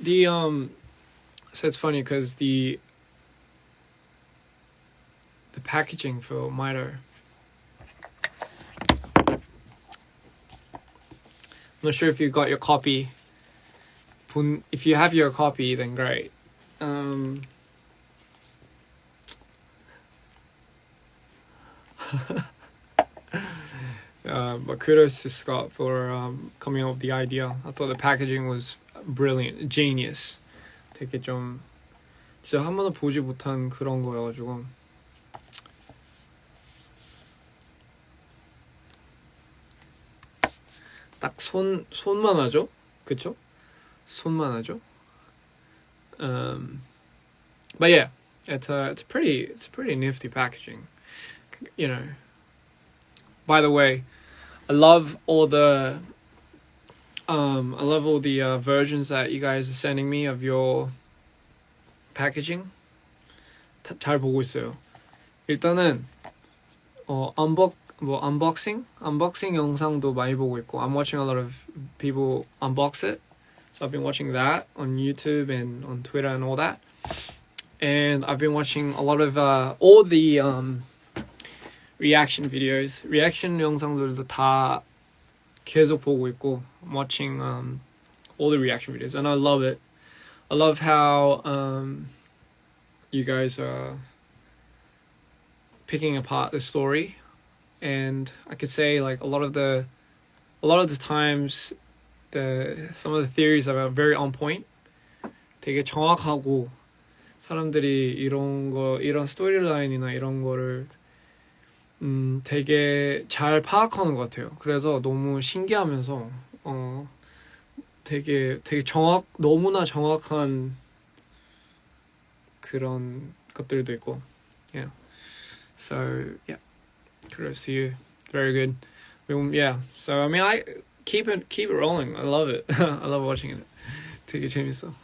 So it's funny because the packaging for Milo. I'm not sure if you got your copy. If you have your copy, then great. But kudos to Scott for coming up with the idea. I thought the packaging was brilliant, genius. 되게 좀 진짜 한 번도 보지 못한 그런 거여가지고. 딱 손만 하죠, 그쵸? 손만 하죠. But yeah, it's pretty nifty packaging, you know. By the way, I love all the versions that you guys are sending me of your packaging. 잘 보고 있어요. 일단은 unboxing 영상도 많이 보고 있고, I'm watching a lot of people unbox it. So I've been watching that on YouTube and on Twitter and all that. And I've been watching a lot of all the reaction videos. Reaction 영상들도 다 계속 보고 있고, I'm watching all the reaction videos, and I love it. I love how you guys are picking apart the story, and I could say like a lot of the times some of the theories are very on point. 되게 정확하고 사람들이 이런 스토리라인이나 이런 거를 되게 잘 파악하는 것 같아요. 그래서 너무 신기하면서 되게 너무나 정확한 그런 것들도 있고. Yeah. So yeah, kudos to you. Very good. Yeah. So I mean, I keep it rolling. I love it. I love watching it. 되게 재밌어.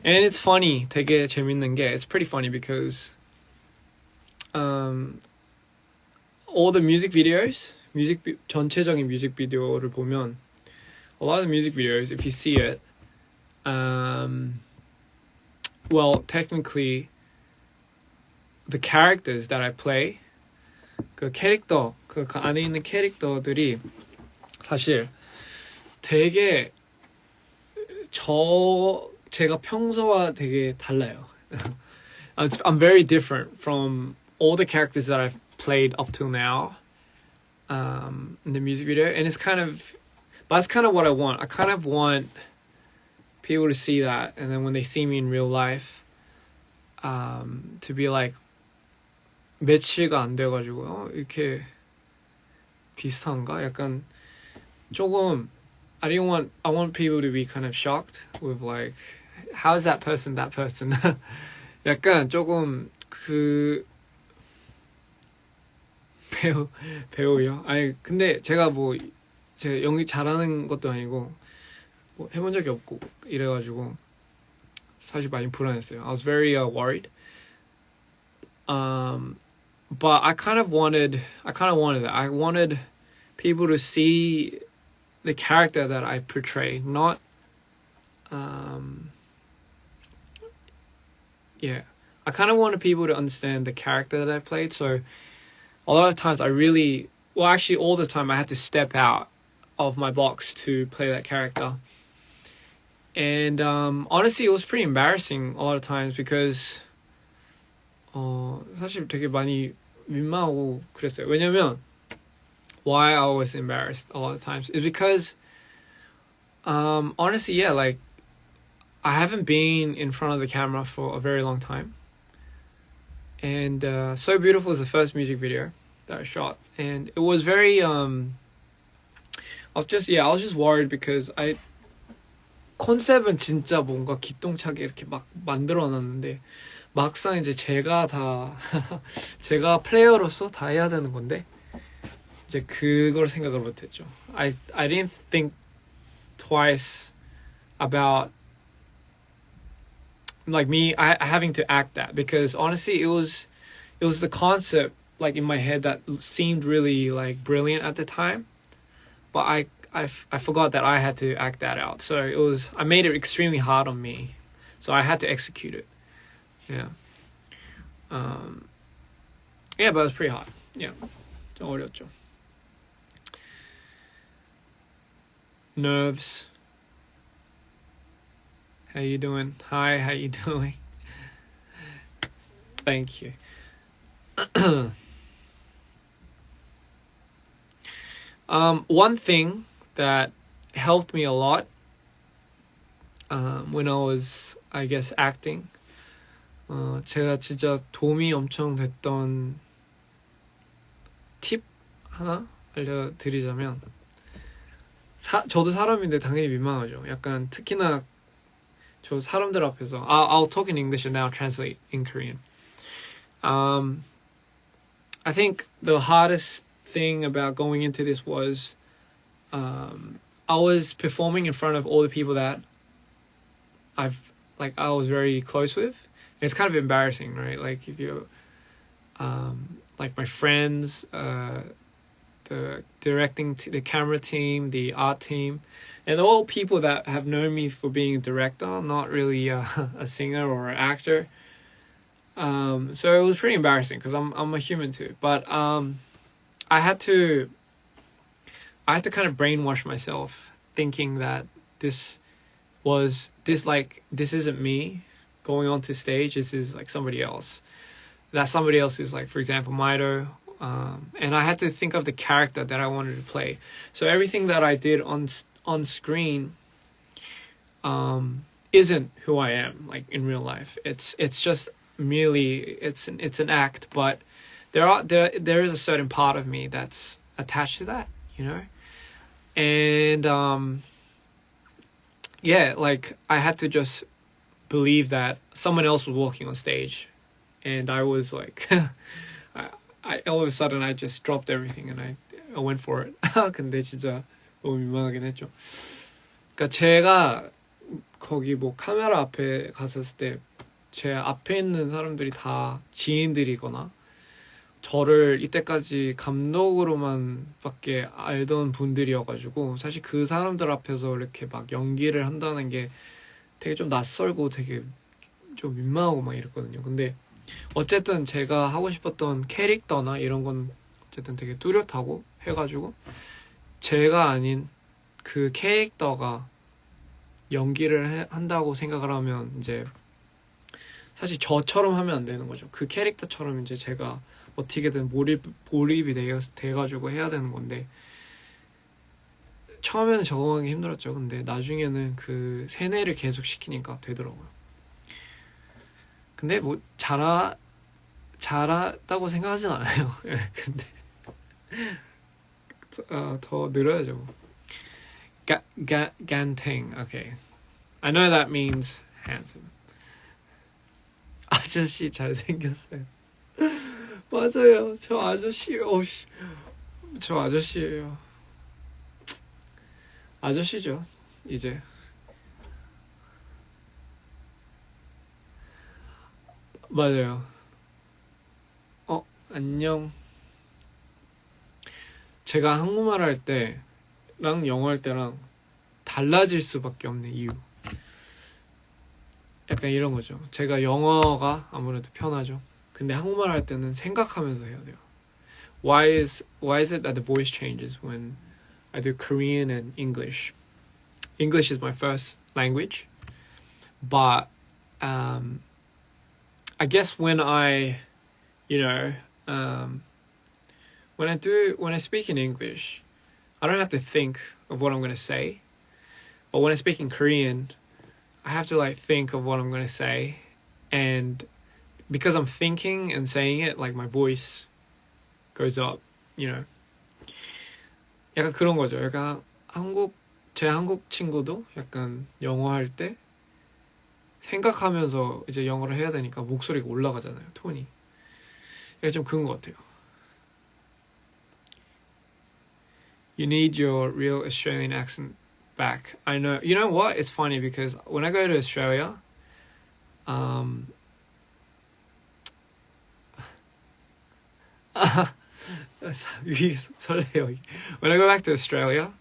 And it's funny. 되게 재밌는 게, it's pretty funny because all the music videos, 전체적인 뮤직 비디오를 보면, a lot of the music videos, if you see it, well, technically, the characters that I play, 그 캐릭터, 그 안에 있는 캐릭터들이 사실 되게 제가 평소와 되게 달라요. I'm very different from all the characters that I've played up till now in the music video, and that's kind of what I want. I kind of want people to see that, and then when they see me in real life, to be like, 매치가 안 돼가지고 이렇게 비슷한가? 약간 조금 I want people to be kind of shocked with like, how is that person that person? 약간 조금 그 배우요. 아니 근데 제가 연기 잘하는 것도 아니고 뭐 해본 적이 없고 이래가지고 사실 많이 불안했어요. I was very worried. But I kind of wanted that. I wanted people to see the character that I portray, not yeah. I kind of wanted people to understand the character that I played. So a lot of times actually all the time I had to step out of my box to play that character. And honestly, it was pretty embarrassing a lot of times because 사실 되게 많이 민망하고 그랬어요. 왜냐면 why I was embarrassed a lot of times is because honestly, yeah, like I haven't been in front of the camera for a very long time. And So Beautiful is the first music video that I shot, and it was very I was just worried because 컨셉은 진짜 뭔가 기똥차게 이렇게 막 만들어놨는데 막상 이제 제가 플레이어로서 다 해야 되는 건데 이제 그걸 생각을 못했죠. I didn't think twice about like me having to act that, because honestly it was the concept like in my head that seemed really like brilliant at the time, but I forgot that I had to act that out. So I made it extremely hard on me. So I had to execute it. Yeah. Yeah, but it was pretty hard. Yeah. 좀 어려웠죠. Nerves. How you doing? Hi, how you doing? Thank you. One thing that helped me a lot when I was, I guess, acting, 제가 진짜 도움이 엄청 됐던 팁 하나 알려드리자면, 저도 사람인데 당연히 민망하죠. 약간 특히나 저 사람들 앞에서 I'll talk in English and now translate in Korean. I think the hardest thing about going into this was I was performing in front of all the people that I was very close with. It's kind of embarrassing, right? Like if you like my friends, the directing, the camera team, the art team, and all people that have known me for being a director, not really a singer or an actor. So it was pretty embarrassing because I'm a human too. But I had to kind of brainwash myself, thinking that this isn't me going onto stage. This is like somebody else. That somebody else is like, for example, Maido. And I had to think of the character that I wanted to play. So everything that I did on screen isn't who I am, like in real life. It's just merely it's an act, but there is a certain part of me that's attached to that, you know. And yeah, like I had to just believe that someone else was walking on stage, and I was like I all of a sudden I just dropped everything and I went for it. 근데 진짜 너무 민망하긴 했죠. 그러니까 제가 거기 뭐 카메라 앞에 갔었을 때 제 앞에 있는 사람들이 다 지인들이거나 저를 이때까지 감독으로만 밖에 알던 분들이어가지고 사실 그 사람들 앞에서 이렇게 막 연기를 한다는 게 되게 좀 낯설고 되게 좀 민망하고 막 이랬거든요. 근데 어쨌든 제가 하고 싶었던 캐릭터나 이런 건 어쨌든 되게 뚜렷하고 해가지고 제가 아닌 그 캐릭터가 연기를 한다고 생각을 하면 이제 사실 저처럼 하면 안 되는 거죠. 그 캐릭터처럼 이제 제가 어떻게든 몰입이 돼가지고 해야 되는 건데 처음에는 적응하기 힘들었죠. 근데 나중에는 그 세뇌를 계속 시키니까 되더라고요. 근데 뭐 잘했다고 생각하진 않아요. 근데 더 늘어야죠. Ganteng. Okay. I know that means handsome. 아저씨 잘생겼어요. 맞아요. 저 아저씨예요. 저 아저씨예요. 아저씨죠. 이제. 맞아요. 안녕. 제가 한국말 할 때랑 영어 할 때랑 달라질 수밖에 없는 이유. 약간 이런 거죠. 제가 영어가 아무래도 편하죠. 근데 한국말 할 때는 생각하면서 해야 돼요. Why is it that the voice changes when I do Korean and English? English is my first language, but I guess when I speak in English, I don't have to think of what I'm going to say. But when I speak in Korean, I have to like think of what I'm going to say, and because I'm thinking and saying it, like my voice goes up, you know. 약간 그런 거죠. 약간 제 한국 친구도 약간 영어 할 때 생각하면서 이제 영어를 해야 되니까 목소리가 올라가잖아요, 톤이. 약간 좀 그런 것 같아요. You need your real Australian accent back. I know. You know what? It's funny because when I go to Australia, 설레요. When I go back to Australia,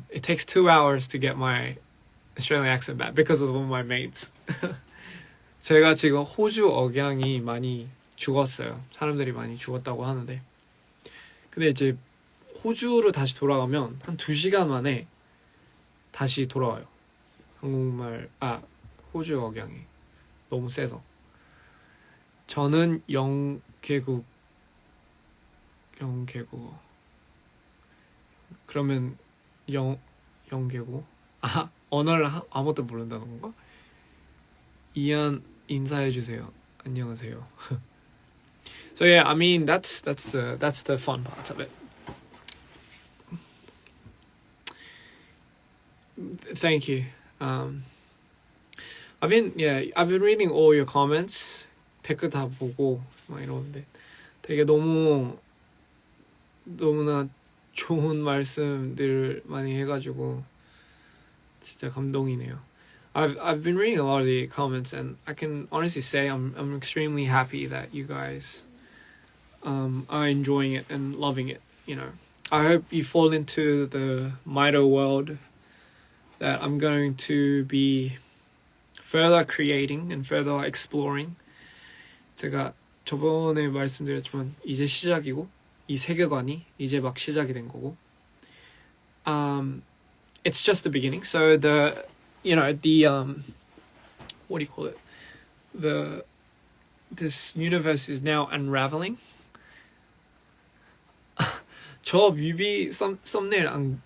It takes 2 hours to get my Australian accent back because of one of my mates. 제가 지금 호주 억양이 많이 죽었어요. 사람들이 많이 죽었다고 하는데, 근데 이제 호주로 다시 돌아가면 한 2시간 만에 다시 돌아와요. 한국말, 호주 억양이 너무 세서. 저는 영계국 그러면 영계국 언어를 아무것도 모른다는 건가? 이안 인사해주세요. 안녕하세요. So yeah, I mean that's the fun part of it. Thank you. I've been reading all your comments. 댓글 다 보고 막 이러는데 되게 너무나 좋은 말씀들 많이 해가지고 진짜 감동이네요. I've been reading a lot of the comments, and I can honestly say I'm extremely happy that you guys are enjoying it and loving it. You know, I hope you fall into the Mito world that I'm going to be further creating and further exploring. 제가 저번에 말씀드렸지만 이제 시작이고 이 세계관이 이제 막 시작이 된 거고. It's just the beginning. So the what do you call it? This universe is now unraveling. 저 뮤비 썸네일 안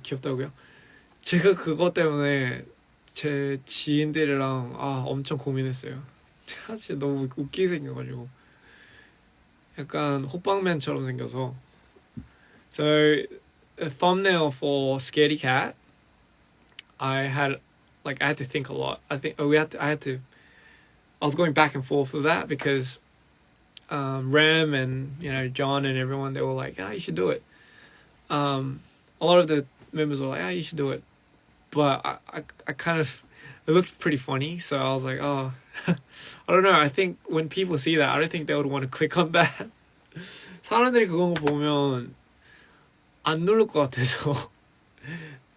귀엽다고요? 제가 그것 때문에 제 지인들이랑 엄청 고민했어요. 사실 너무 웃기게 생겨가지고 약간 호빵맨처럼 생겨서. So a thumbnail for Scaredy Cat, I had to think a lot. I was going back and forth with that because Rem and John and everyone, they were like, you should do it. A lot of the members were like, you should do it. But I kind of, it looked pretty funny, so I was like, I don't know. I think when people see that, I don't think they would want to click on that. 사람들이 그거 보면 안 누를 것 같아서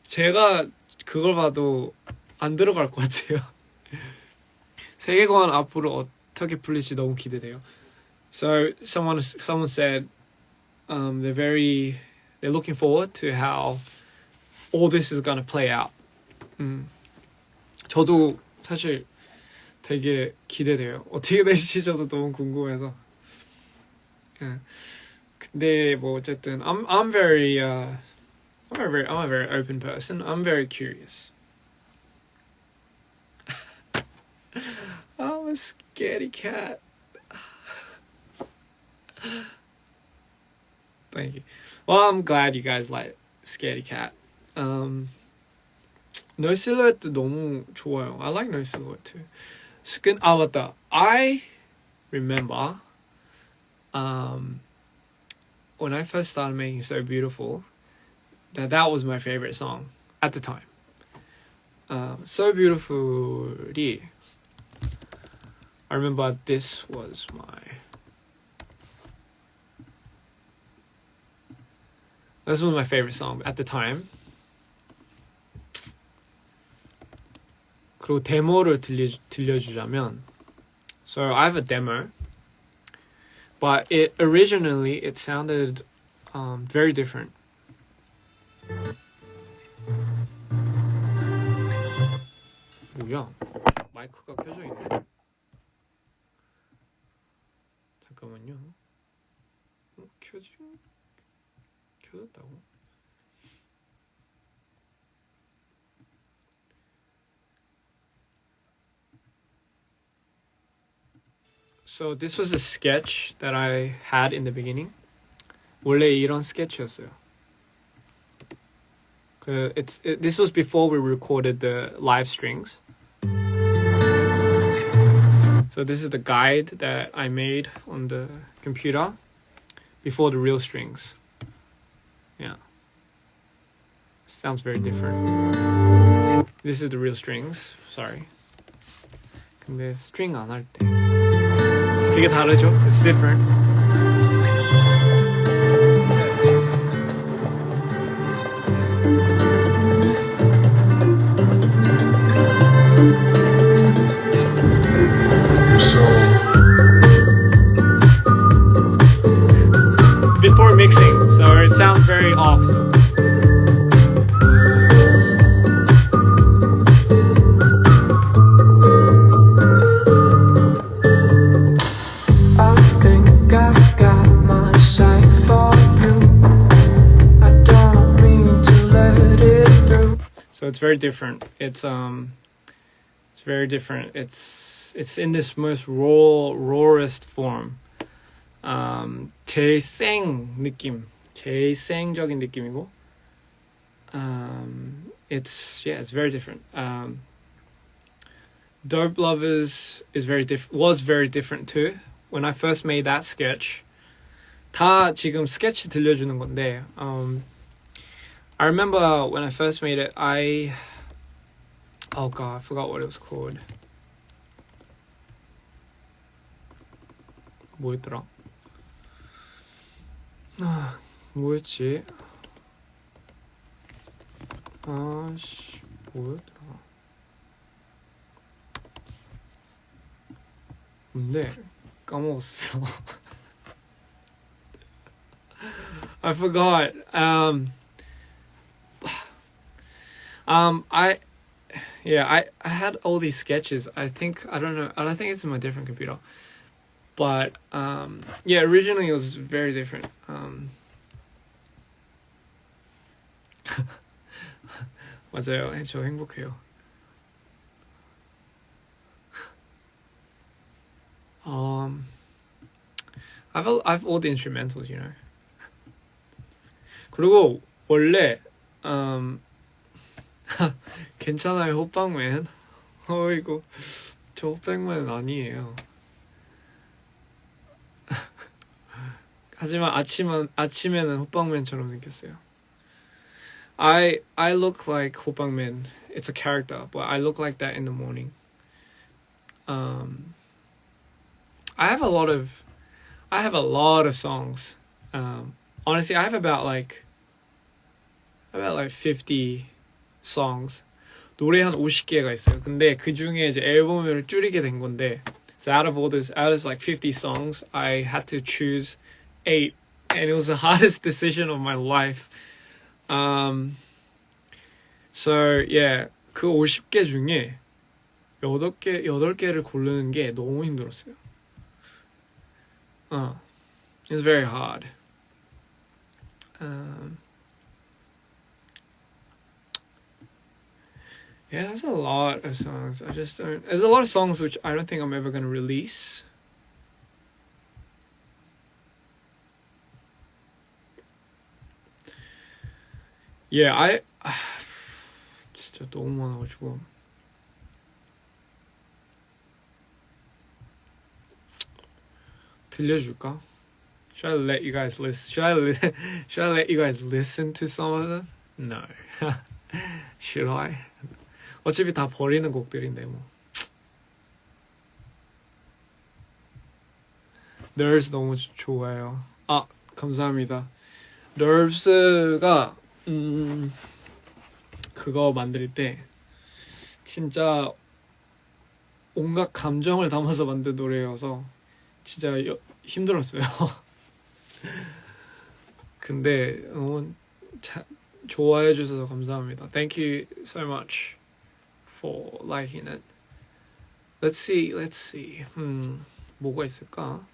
제가 그걸 봐도 안 들어갈 것 같아요. 세계관 앞으로 어떻게 풀릴지 너무 기대돼요. So someone said they're looking forward to how all this is gonna play out. 저도 사실 되게 기대돼요. 어떻게 될지 저도 너무 궁금해서. 근데 뭐 어쨌든 I'm a very open person. I'm very curious. I'm a scaredy cat. Thank you. Well, I'm glad you guys like Scaredy Cat. No Silhouette 너무 좋아요. I like No Silhouette too. 맞다. I remember when I first started making So Beautiful, that was my favorite song at the time. So Beautiful이, I remember this was my favorite song at the time. 그리고 데모를 들려주자면, so I have a demo, but originally it sounded very different. 뭐야? 마이크가 켜져 있네. 잠깐만요. 켜졌다고? So this was a sketch that I had in the beginning. 원래 이런 sketch였어요. This was before we recorded the live strings. So this is the guide that I made on the computer before the real strings. Yeah. Sounds very different. This is the real strings. Sorry. 근데 string 안 할 때 되게 다르죠? It's different. Before mixing, so it sounds very off. So it's very different. It's very different. It's in this most rawest form. 제일 생 느낌, 제일 생적인 느낌이고. It's very different. Dope Lovers was very different too. When I first made that sketch, 다 지금 스케치 들려주는 건데, I remember when I first made it, oh god, I forgot what it was called. 뭐였더라? 뭐였지? 아씨, 뭐였더라? 뭔데? 까먹었어. I forgot. I had all these sketches. I don't know. I think it's in my different computer. But originally it was very different. 맞아요. 저 행복해요. I've all the instrumentals, you know. 그리고 원래 괜찮아요, 호빵맨. 이거 저 호빵맨은 아니에요. 하지만 아침에는 호빵맨처럼 생겼어요. I look like 호빵맨. It's a character, but I look like that in the morning. I have a lot of songs. Honestly, I have about 50 songs. 노래 한 50개가 있어요. 근데 그 중에 이제 앨범을 줄이게 된 건데, so out of 50 songs, I had to choose 8, and it was the hardest decision of my life. So yeah, 그 50개 중에 8개를 고르는 게 너무 힘들었어요. It was very hard. Yeah, there's a lot of songs. There's a lot of songs which I don't think I'm ever gonna release. Yeah, 진짜 너무 많아가지고. 들려줄까? Should I let you guys listen? Should I let you guys listen to some of them? No. Should I? 어차피 다 버리는 곡들인데 뭐. Nerves 너무 좋아요. 감사합니다. Nerves가 그거 만들 때 진짜 온갖 감정을 담아서 만든 노래여서 진짜 힘들었어요. 근데 좋아해 주셔서 감사합니다. Thank you so much for liking it. Let's see. 뭐가 있을까?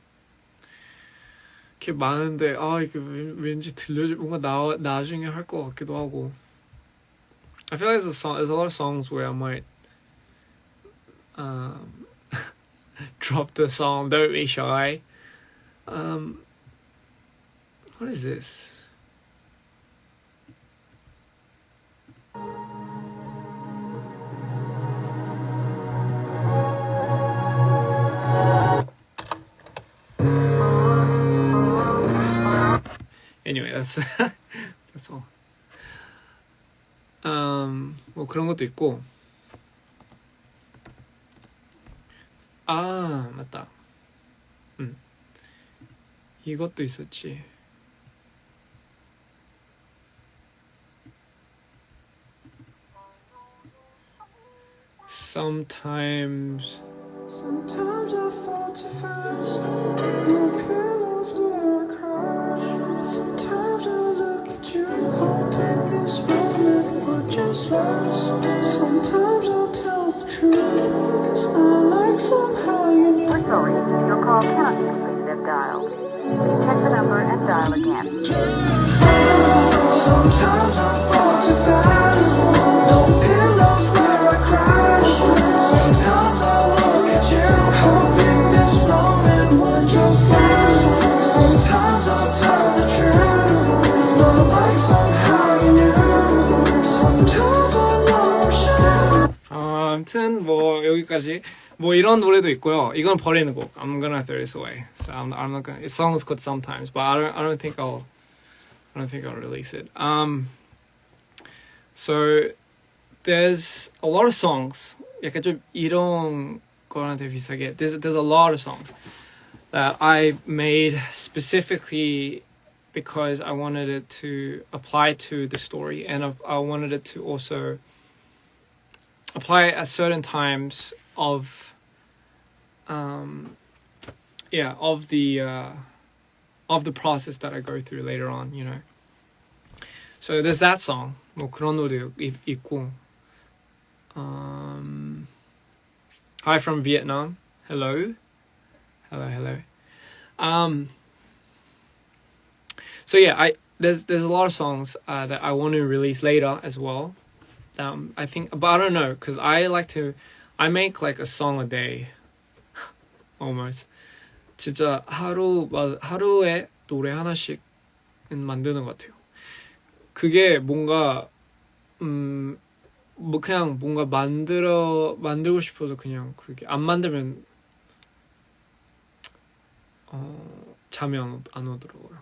이렇게 많은데 이게 왠지 뭔가 나중에 할 것 같기도 하고. I feel like there's a lot of songs where I might drop the song Don't Be Shy. What is this? Anyway, that's all. 뭐 그런 것도 있고. 맞다. 이것도 있었지. Sometimes I fall too fast. No pillows where I crash. Sometimes I look at you, hoping this moment would just last. Sometimes I'll tell the truth. It's not like somehow you knew. We're sorry, your call cannot be completed as dialed. Please check the number and dial again. Sometimes I fall too fast. No pillows where I crash. Sometimes I look at you, hoping this moment would just last. Sometimes I'll tell the truth. It's not like somehow you knew. Sometimes I know I'm shy. 아무튼 뭐 여기까지 뭐 이런 노래도 있고요. 이건 버리는 곡. I'm gonna throw this away. So I'm not gonna. It song's called Sometimes, but I don't think I'll release it. So there's a lot of songs. 약간 좀 이런 거랑 되게 비슷하게. There's a lot of songs that I made specifically because I wanted it to apply to the story, and I wanted it to also apply at certain times of the process that I go through later on, you know. So there's that song. 뭐 그런 노래도 있고. Hi from Vietnam. Hello. So yeah, there's a lot of songs that I want to release later as well. I think, but I don't know, because I make like a song a day, almost. 진짜 하루에 노래 하나씩은 만드는 것 같아요. 그게 뭔가 뭐 그냥 뭔가 만들고 싶어서 그냥 그게 안 만들면 잠이 안 오더라고요.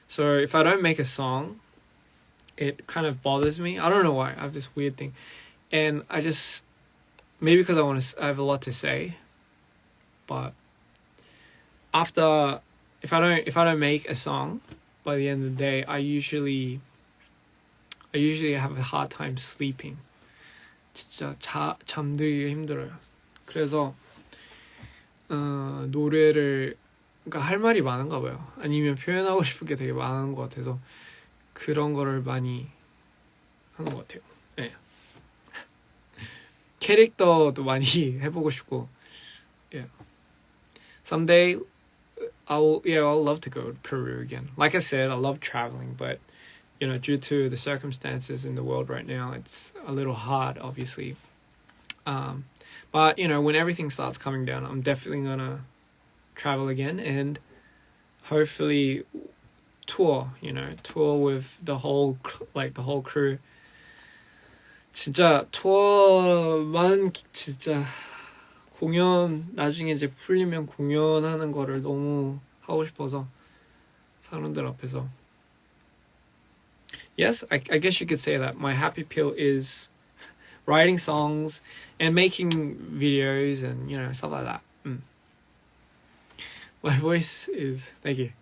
So if I don't make a song, it kind of bothers me. I don't know why. I have this weird thing, and I just maybe because I have a lot to say, but after if I don't make a song by the end of the day, I usually have a hard time sleeping. 진짜 잠들기 힘들어요. 그래서 노래를 그러니까 할 말이 많은가 봐요. 아니면 표현하고 싶은 게 되게 많은 것 같아서 그런 거를 많이 하는 것 같아요. 네. 캐릭터도 많이 해보고 싶고. Yeah. Someday I'll love to go to Peru again. Like I said, I love traveling, but you know, due to the circumstances in the world right now, it's a little hard, obviously. But you know, when everything starts coming down, I'm definitely gonna travel again and hopefully tour with the whole crew. 진짜 투어만 진짜 공연 나중에 이제 풀리면 공연하는 거를 너무 하고 싶어서 사람들 앞에서. Yes, I guess you could say that my happy pill is writing songs and making videos and, you know, stuff like that. My voice is... Thank you.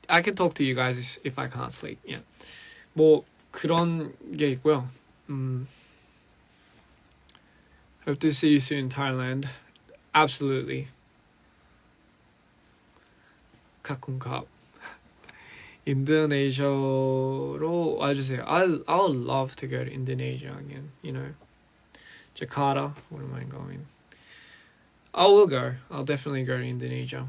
I can talk to you guys if I can't sleep. Yeah. 뭐 그런 게 있고요. Hope to see you soon in Thailand. Absolutely. 가끔가. 인도네시아로 와주세요. I would love to go to Indonesia again. You know, Jakarta. Where am I going? I will go. I'll definitely go to Indonesia.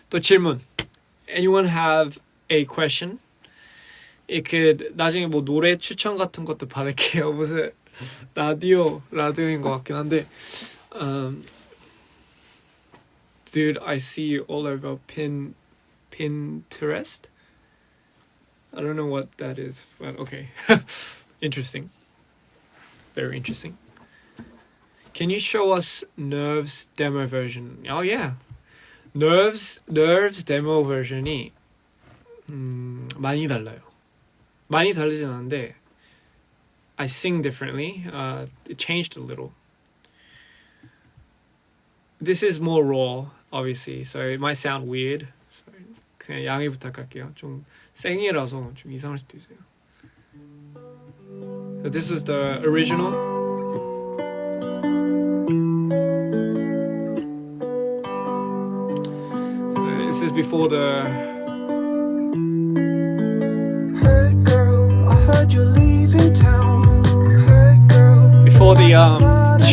또 질문. Anyone have a question? It could 나중에 뭐 노래 추천 같은 것도 받을게요. 무슨 라디오인 것 같긴 한데. Dude, I see you all over Pinterest. I don't know what that is, but okay. Interesting. Very interesting. Can you show us Nerves demo version? Oh yeah. Nerves demo version이 많이 달라요. 많이 다르진 않은데 I sing differently. It changed a little. This is more raw, obviously, so it might sound weird. So 그냥 양해 부탁할게요. 좀 생이라서 좀 이상할 수도 있어요. So this is the original. So this is before the Hey girl, I heard you're leaving town. Hey girl, before the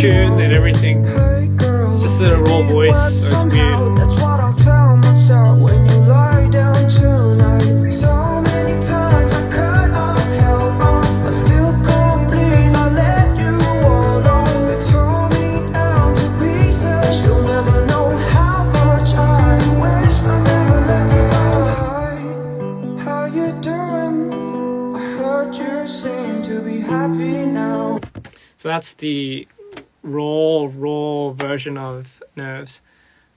tune and everything. hey girl. It's just a raw voice, so it's weird. That's what I'll tell myself when you lie down tonight. So many times I cut off held on. I still can't believe I let you all on. It tore me down to pieces. You'll never know how much I wish I never let you go. Hi, how you doing? I heard you seem to be happy now. So that's the raw version of Nerves.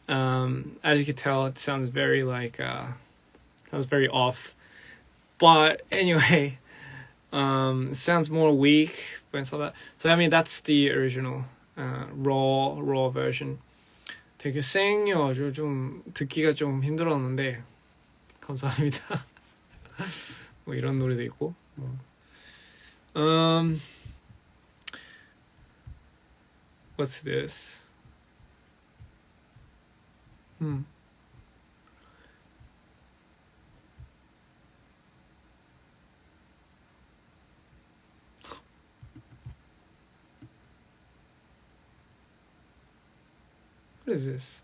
As you can tell, it sounds very sounds very off. But anyway, it sounds more weak when it's like that. So I mean, that's the original raw version. 되게 생이어가지고 좀 듣기가 좀 힘들었는데 감사합니다. 뭐 이런 노래도 있고. What's this? What is this?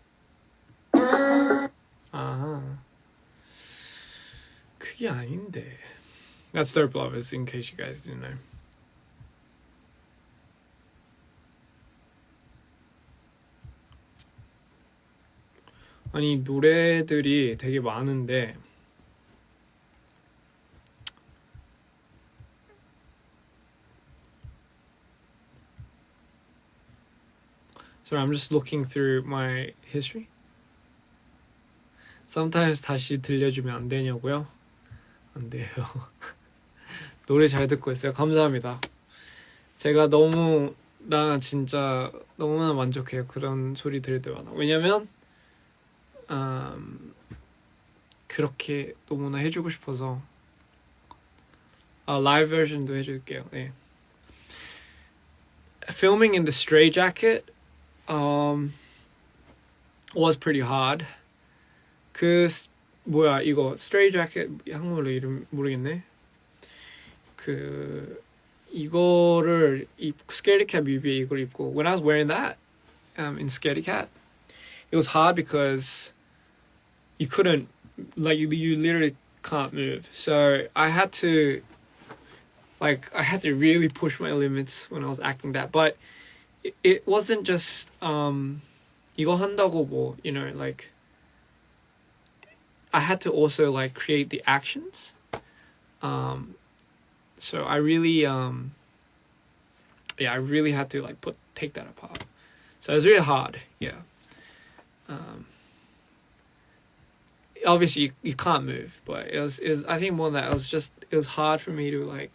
아하. 그게 아닌데. That's Dope Lovers, in case you guys didn't know. 아니 노래들이 되게 많은데 So I'm just looking through my history. Sometimes 다시 들려주면 안 되냐고요? 안 돼요. 노래 잘 듣고 있어요. 감사합니다. 제가 나 진짜 너무나 만족해요. 그런 소리 들을 때마다. 왜냐면 그렇게 너무나 해주고 싶어서 라이브 버전도 해줄게요. 네. Filming in the Stray Jacket was pretty hard. 뭐야 이거 Stray Jacket 한국말로 이름 모르겠네. 이거를 Scaredy Cat 뮤비에 이걸 입고 when I was wearing that in Scaredy Cat, it was hard because you couldn't you literally can't move. So I had to really push my limits when I was acting that. But it wasn't just 이거 한다고 뭐 I had to also create the actions. So I really I really had to take that apart. So it was really hard. Yeah. Obviously you can't move, but it was I think more than that it was hard for me to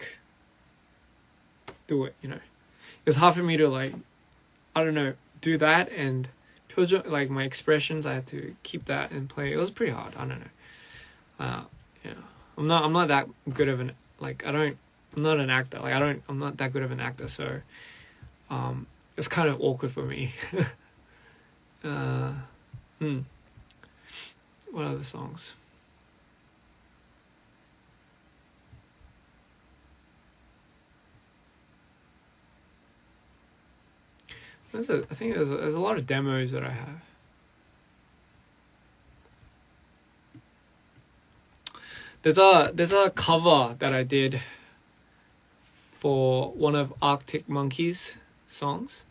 do it, It was hard for me to I don't know, do that and 표정, my expressions, I had to keep that and play. It was pretty hard. I don't know. I'm not that good of I'm not an actor. I'm not that good of an actor, so it's kind of awkward for me. What other songs? I think there's a lot of demos that I have. There's a cover that I did for one of Arctic Monkeys songs.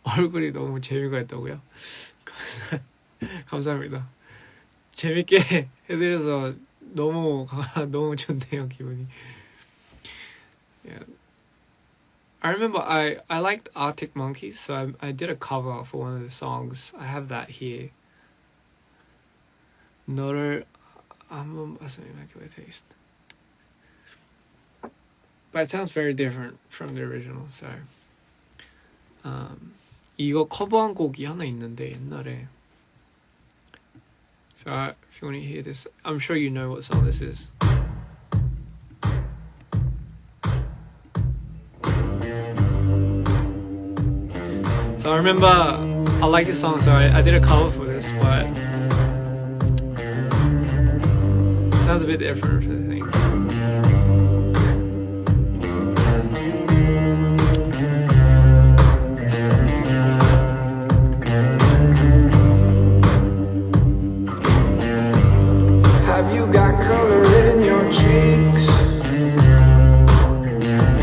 얼굴이 너무 재미가 있다고요? 감사합니다. 재밌게 해드려서 너무 좋네요, 기분이. Yeah. I remember I liked Arctic Monkeys, so I did a cover for one of the songs. I have that here. 너를 한번 봤으면 Immaculate Taste. But it sounds very different from the original, so. 이거 커버한 곡이 하나 있는데 옛날에 So if you want to hear this, I'm sure you know what song this is. So I remember I like this song, so I did a cover for this, but it sounds a bit different, I think. Have you got color in your cheeks?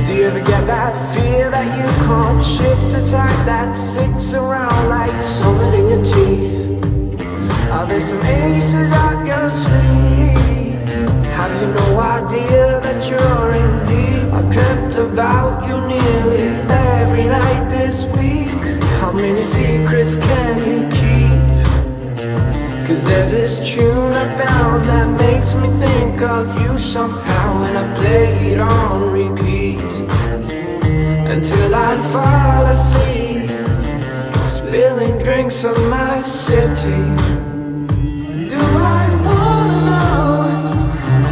Do you ever get that fear that you can't shift a type that sticks around like solid in your teeth? Are there some aces up your sleeve? Have you no idea that you're in deep? I've dreamt about you nearly every night this week. How many secrets can you keep? 'Cause there's this tune I found that makes me think of you somehow, and I play it on repeat until I fall asleep, spilling drinks on my city. Do I wanna know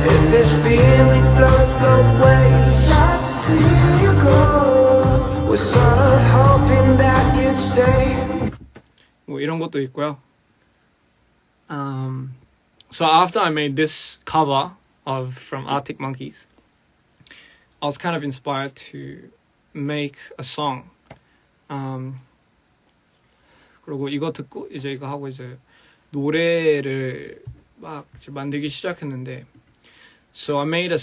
if this feeling flows both ways? Sad to see you go. Was sort of hoping that you'd stay. 뭐 이런 것도 있고요. So after I made this cover from Arctic Monkeys, I was kind of inspired to make a song. 그리고 이거 듣고 이제 이거 하고 이제 노래를 막 이제 만들기 시작했는데, so I made a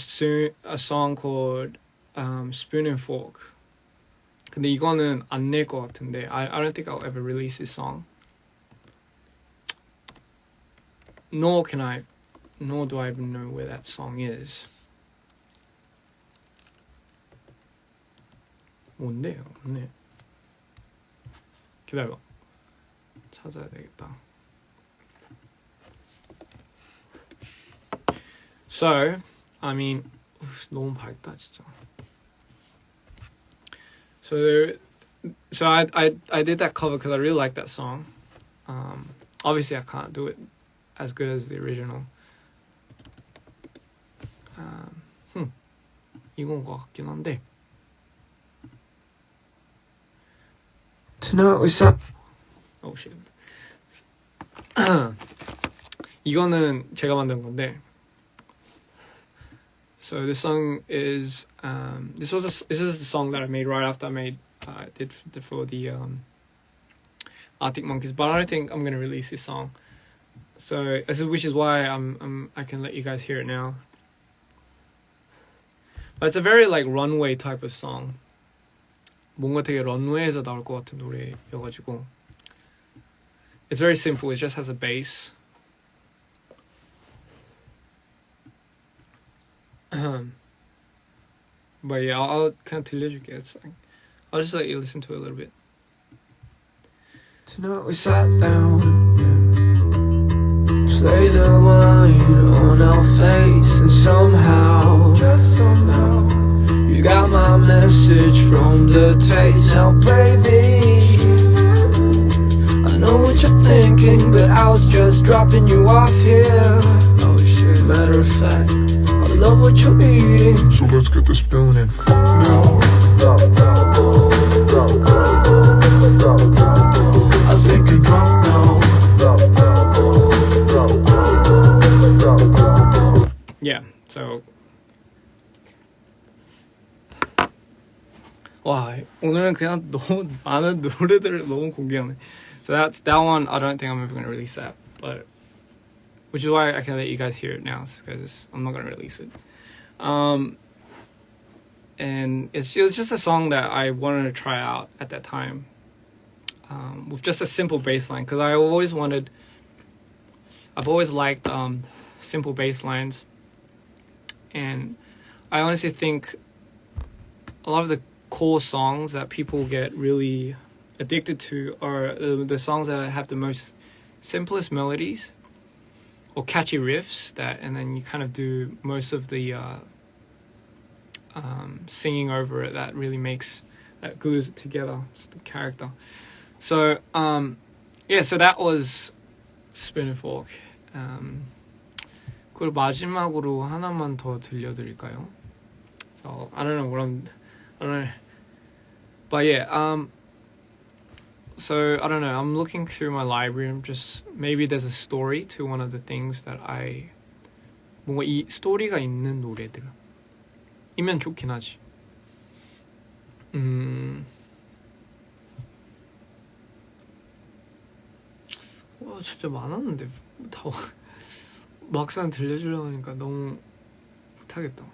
song called Spoon and Fork. 근데 이거는 안 낼 것 같은데, I don't think I'll ever release this song. Nor do I even know where that song is. 뭔데요? 없네. 기다려. 찾아야 되겠다. So, I mean, 너무 밝다 진짜. So I did that cover because I really like that song. Obviously, I can't do it as good as the original. 이건 것 같긴 한데. Tonight we sat. Oh shit. 이거는 제가 만든 건데. So this song is this is the song that I made right after I did for the Arctic Monkeys, but I don't think I'm gonna release this song. So which is why I can let you guys hear it now. But it's a very like runway type of song. 뭔가 되게 런웨이에서 나올 것 같은 노래여가지고. It's very simple. It just has a bass. But yeah, I'll kind of 들려줄게. It's like, I'll just let you listen to it a little bit. Tonight we sat down, play the wine on our face, and somehow, just somehow, you got my message from the taste. Now baby, I know what you're thinking, but I was just dropping you off here. Oh shit, matter of fact, I love what you're eating, so let's get the spoon and fuck now. I think you're drunk now. Yeah, so 와, 오늘은 그냥 너무 많은 노래들을 너무 공개하네. So that one. I don't think I'm ever gonna release that, but which is why I can let you guys hear it now, because I'm not gonna release it. And it was just a song that I wanted to try out at that time, with just a simple bass line, because I've always liked simple bass lines, and I honestly think a lot of the core songs that people get really addicted to are the songs that have the most simplest melodies or catchy riffs, and then you kind of do most of the singing over it that glues it together. It's the character. So yeah, so that was Spoon and Fork. 그리고 마지막으로 하나만 더 들려드릴까요? So I don't know what I don't know, but yeah. So I don't know. I'm looking through my library. I'm just maybe there's a story to one of the things that 뭔가 이 스토리가 있는 노래들이면 좋긴 하지. 와 진짜 많았는데 다 막상 들려주려고 하니까 너무 못하겠다.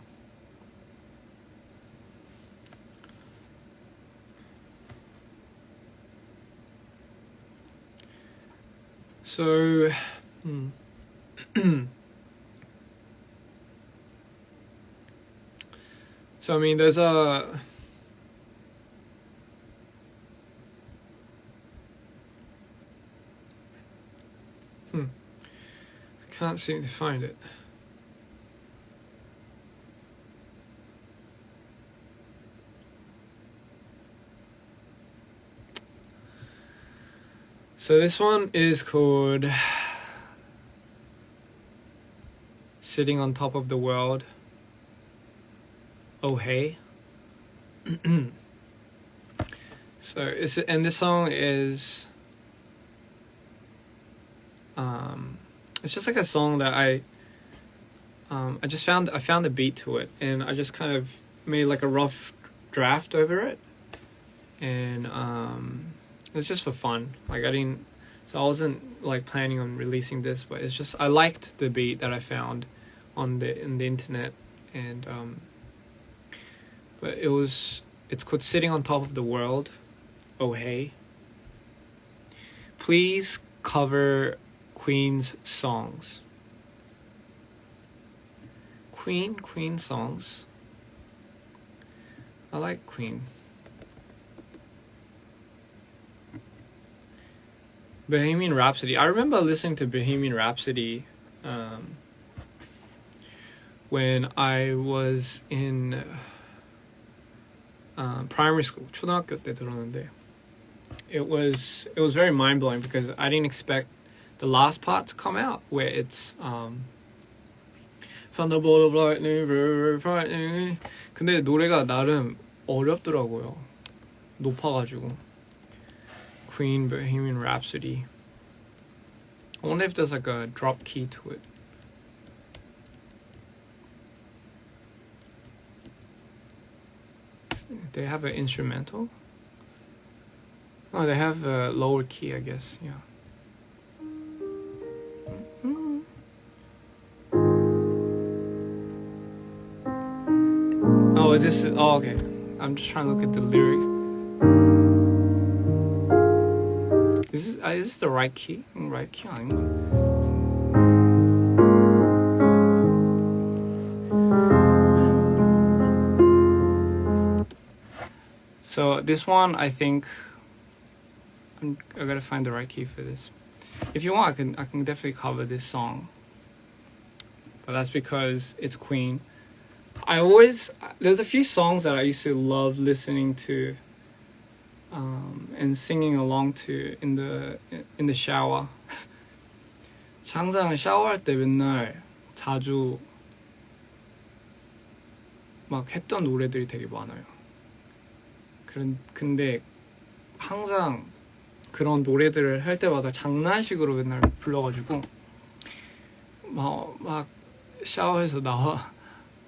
So, so I mean, there's a can't seem to find it. So this one is called Sitting on Top of the World. Oh hey. So and this song is it's just like a song that I found a beat to it, and I just kind of made like a rough draft over it, and it was just for fun. Like I wasn't like planning on releasing this, but it's just I liked the beat that I found in the internet, and but it's called Sitting on Top of the World. Oh hey. Please cover Queen's songs. Queen songs. I like Queen. Bohemian Rhapsody. I remember listening to Bohemian Rhapsody when I was in primary school. 초등학교 때 들었는데 it was very mind-blowing because I didn't expect the last part to come out where it's Thunderbolt of Lightning, very frightening. 근데 노래가 나름 어렵더라고요. 높아가지고. Queen Bohemian Rhapsody. I wonder if there's like a drop key to it. They have an instrumental? Oh, they have a lower key, I guess. Yeah. Oh, this is. Oh, okay. I'm just trying to look at the lyrics. Is this the right key? Right key 아닌가? So this one, I think I gotta find the right key for this. If you want, I can definitely cover this song, but that's because it's Queen. There's a few songs that I used to love listening to and singing along to in the shower. 항상 샤워할 때 맨날 자주 막 했던 노래들이 되게 많아요. 근데 항상 그런 노래들을 할 때마다 장난식으로 맨날 불러가지고 막 샤워해서 나와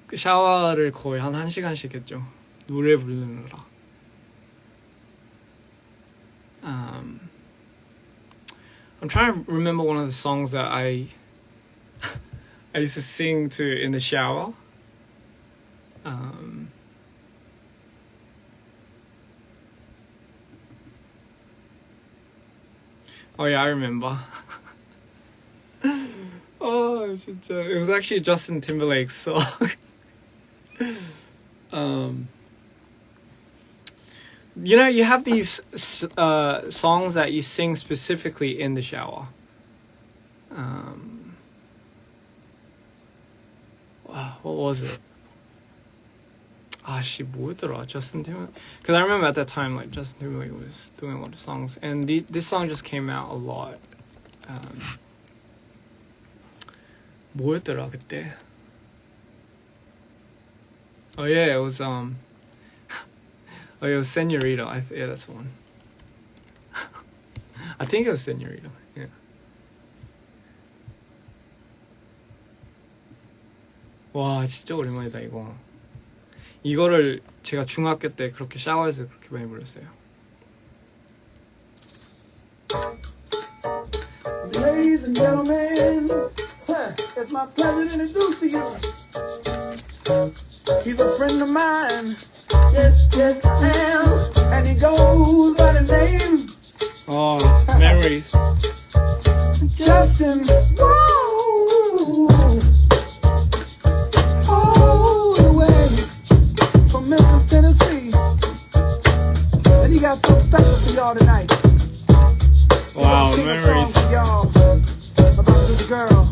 그 샤워를 거의 한 1시간씩 했죠. 노래 부르느라. I'm trying to remember one of the songs that I used to sing to in the shower. Oh yeah, I remember. Oh, 진짜. It was actually Justin Timberlake's song. You know, you have these songs that you sing specifically in the shower. What was it? 뭐였더라? Justin Timberlake. Because I remember at that time, like Justin Timberlake was doing a lot of songs, and this song just came out a lot. 뭐였더라 그때? Oh yeah, it was oh it was Senorita. Yeah, that's the one. I think it was Senorita. Yeah. 와 진짜 오랜만이다 이거. 이거를 제가 중학교 때 그렇게 샤워해서 그렇게 많이 불렀어요. Ladies and gentlemen, it's my pleasure to introduce to you. He's a friend of mine. Yes, yes, I am. And he goes by the name Oh, memories. Justin. Whoa. All the way from Memphis, Tennessee. And he got something special for y'all tonight. Wow, Sing a memories. song for y'all about this girl.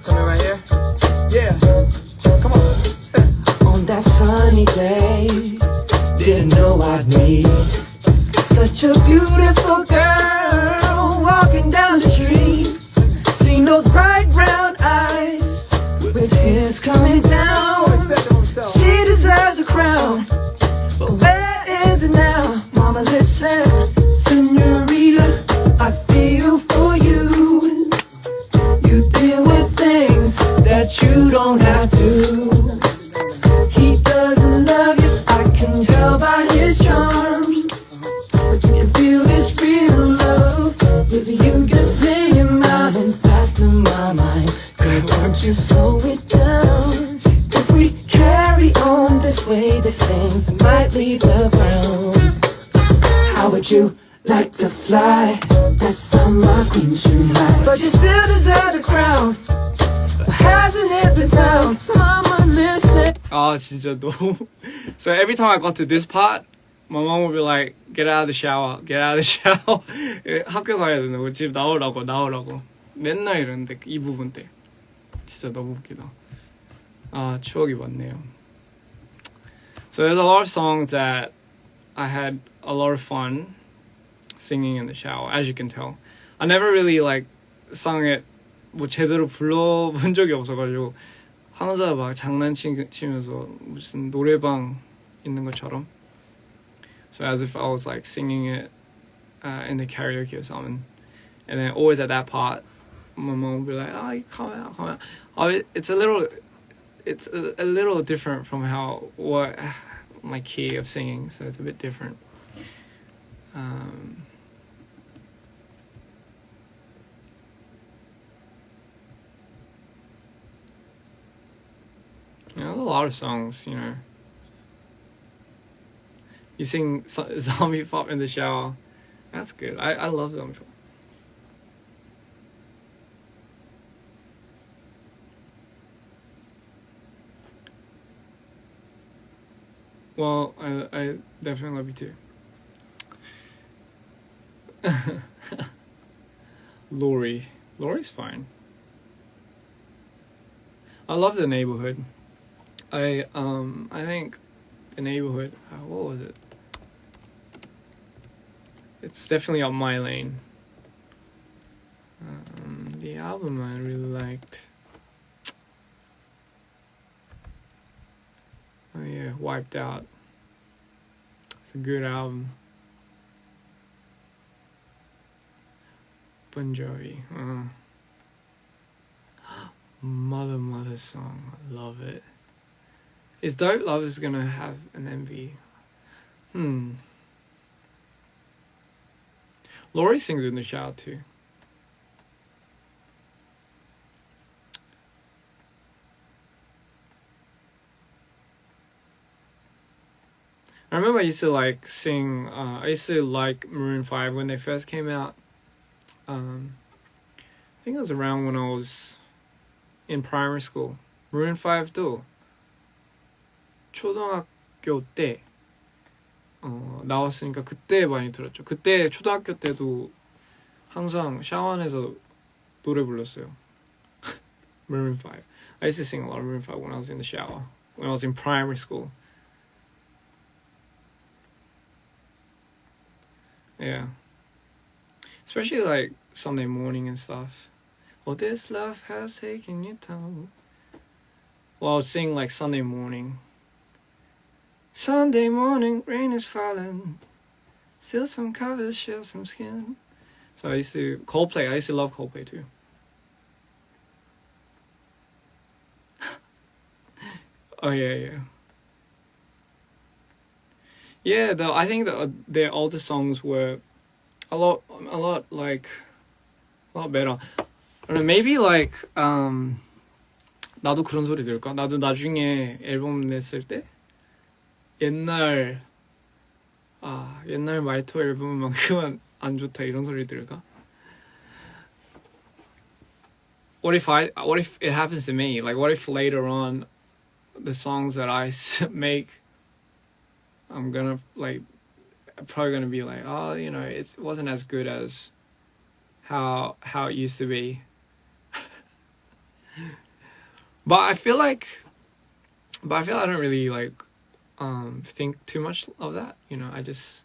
Come in right here. Yeah. Come on. On that sunny day, didn't know I'd meet such a beautiful girl walking down the street. Seen those bright brown eyes with tears coming down. She deserves a crown, but where is it now? Mama, listen, senorita, I feel for you. You deal with things that you don't have to. He doesn't love you, I can tell by his charms. But you can feel this real love with you just laying out and fast in my mind. Girl, won't you slow it down? If we carry on this way, these things might leave the ground. How would you like to fly? That's summer queen should high. But you still deserve the crown. But hasn't it been found? Mama, listen. 아 진짜 너무. So every time I got to this part, my mom would be like, "Get out of the shower, get out of the shower." 학교 가야 된다고 집 나오라고. 맨날 이러는데 이 부분 때 진짜 너무 웃기다. 아 추억이 많네요. So there's a lot of songs that I had a lot of fun singing in the shower, as you can tell. I never really like sung it 뭐 제대로 불러본 적이 없어가지고 항상 막 장난치면서 무슨 노래방 있는 것처럼. So as if I was like singing it in the karaoke or something. And then always at that part, my mom would be like, "Oh, you come out." Oh, it's a little different from what my key of singing, so it's a bit different. You know, there's a lot of songs, you know. You sing Zombie Pop in the shower. That's good. I love Zombie Pop. Well, I definitely love you too. Lori's fine. I love The Neighborhood. I think The Neighborhood, what was it? It's definitely up my lane. The album I really liked. Oh yeah, Wiped Out. It's a good album. Bon Jovi. Mother song. I love it. Is Dope Love is gonna have an MV? Lori sings in the shower too. I remember I used to like sing, I used to like Maroon 5 when they first came out. I think it was around when I was in primary school. Maroon 5도 초등학교 때 나왔으니까 그때 많이 들었죠. 그때 초등학교 때도 항상 샤워 안에서 노래 불렀어요. Maroon 5. I used to sing a lot of Maroon 5 when I was in the shower. When I was in primary school. Yeah. Especially like Sunday morning and stuff. Oh, this love has taken you down. Well, I would sing like Sunday morning. Sunday morning, rain is falling. Still some covers, show some skin. So I used to love Coldplay too. Oh yeah. Yeah, though I think that their older songs were a lot better. I don't know, maybe like 나도 그런 소리 들을까? 나도 나중에 앨범 냈을 때 옛날 마이토 앨범만큼은 안 좋다 이런 소리 들을까? What if it happens to me? Like, what if later on the songs that I make, I'm probably gonna be like, oh, you know, it wasn't as good as how it used to be. But I feel I don't really like think too much of that, you know. I just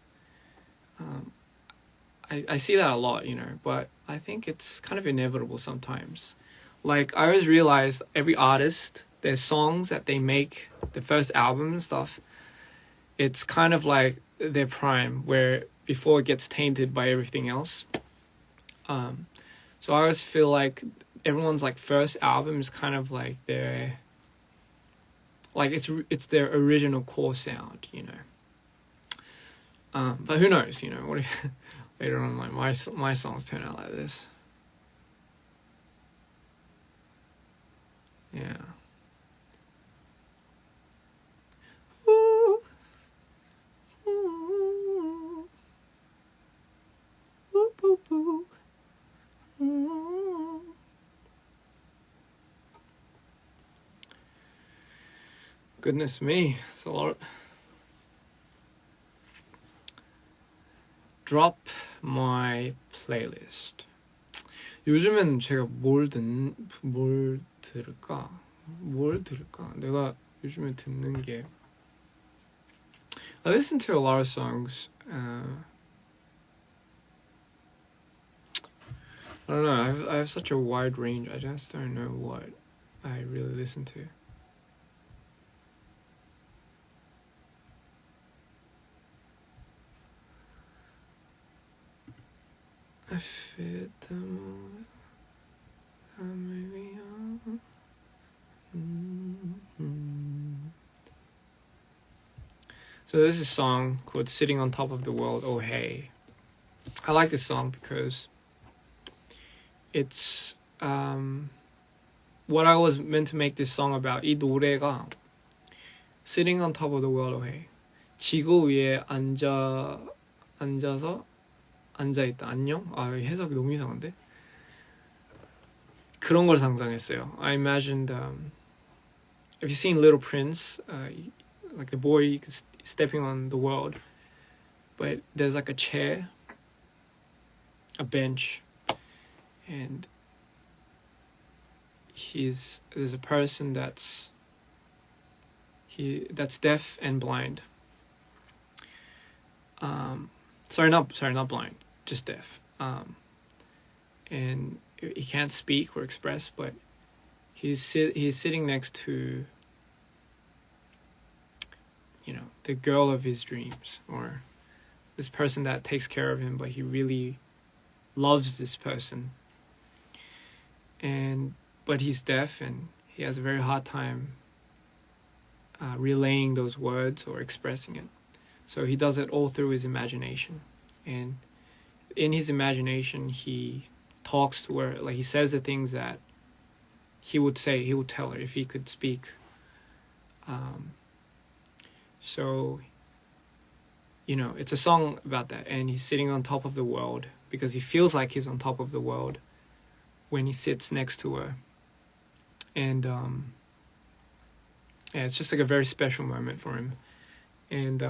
I see that a lot, you know, but I think it's kind of inevitable sometimes. Like, I always realize every artist, their songs that they make, the first album and stuff, it's kind of like their prime, where before it gets tainted by everything else. So I always feel like everyone's like first album is kind of like their, like it's their original core sound, you know. But who knows, you know, what if later on like my songs turn out like this. Yeah. Ooh. Ooh. Ooh, ooh, ooh. Ooh. Goodness me, it's a lot. Drop my playlist. 요즘엔 제가 뭘 들을까? 내가 요즘에 듣는 게, I listen to a lot of songs. I don't know. I have such a wide range. I just don't know what I really listen to. I fit the mood. I may be on. So there's a song called "Sitting on Top of the World." Oh hey, I like this song because it's what I was meant to make this song about. 이 노래가 Sitting on top of the world. Oh hey, 지구 위에 앉아서 앉아있다. 안녕? 해석이 너무 이상한데? 그런 걸 상상했어요. I imagined, have you seen Little Prince? Like the boy stepping on the world, but there's like a chair, a bench, and there's a person that's deaf and blind. Sorry, not blind, just deaf. And he can't speak or express, but he's sitting next to, you know, the girl of his dreams, or this person that takes care of him, but he really loves this person. But he's deaf and he has a very hard time relaying those words or expressing it. So he does it all through his imagination. And in his imagination, he talks to her, like he says the things that he would say, he would tell her if he could speak. So, you know, it's a song about that. And he's sitting on top of the world because he feels like he's on top of the world when he sits next to her. And yeah, it's just like a very special moment for him. And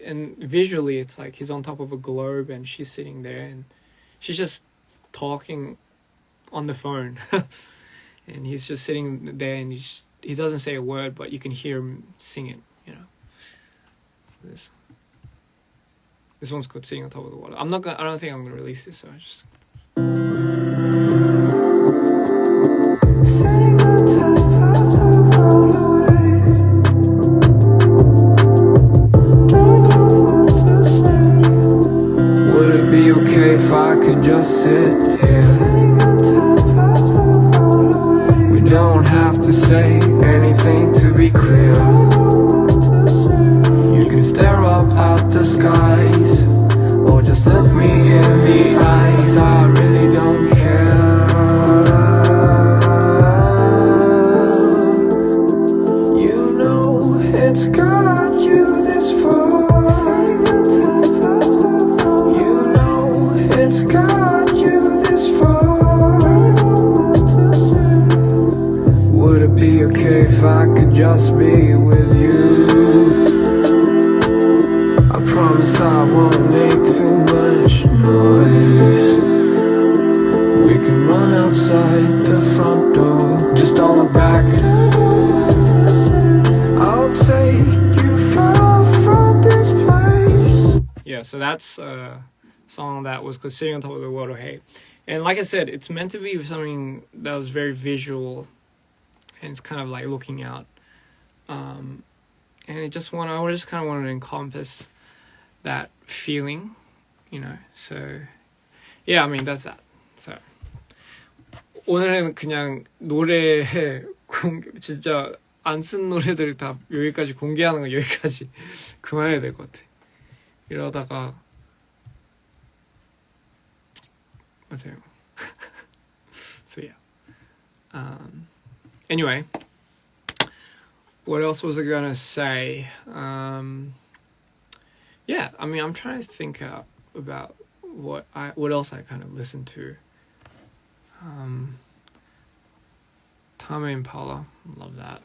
and visually it's like he's on top of a globe and she's sitting there and she's just talking on the phone. And he's just sitting there and he doesn't say a word, but you can hear him singing, you know. This one's called "Sitting on Top of the World." I don't think I'm gonna release this, so I just say anything to be clear. You can stare up at the skies, or just look me in the eyes. I really don't care. You know it's got you this far. You know it's got you this far. Would it be okay if I could just be with you? I promise I won't make too much noise. We can run outside the front door, just don't look back. I'll take you far from this place. Yeah, so that's a song that was called Sitting on Top of the World of Hate. And like I said, it's meant to be something that was very visual, and it's kind of like looking out. And I just kind of wanted to encompass that feeling, you know. So yeah, I mean that's that. So 오늘은 그냥 노래 진짜 안 쓴 노래들 다 여기까지 공개하는 거 여기까지 그만해야 될 것 같아. 이러다가 맞아요. So yeah. Anyway, what else was I gonna say? Yeah, I mean, I'm trying to think about what else I kind of listened to. Tame Impala, love that.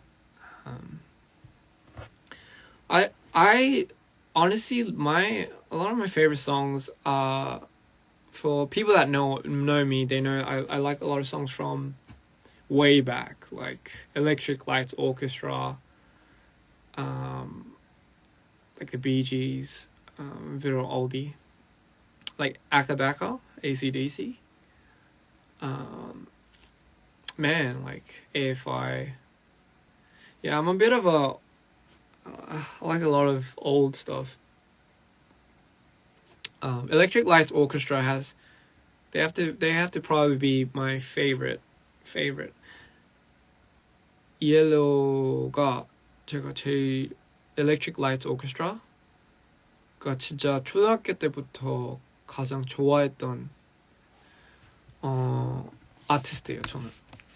I honestly, a lot of my favorite songs are, for people that know me, they know I like a lot of songs from way back, like Electric Light Orchestra, like the Bee Gees, Viral Oldie, like Akadaka, AC/DC, man, like AFI. Yeah, I'm a bit of a I like a lot of old stuff. Electric Light Orchestra they have to probably be my favorite. Yellow가 제가 제일 Electric Light Orchestra가 진짜 초등학교 때부터 가장 좋아했던 아티스트예요. 저는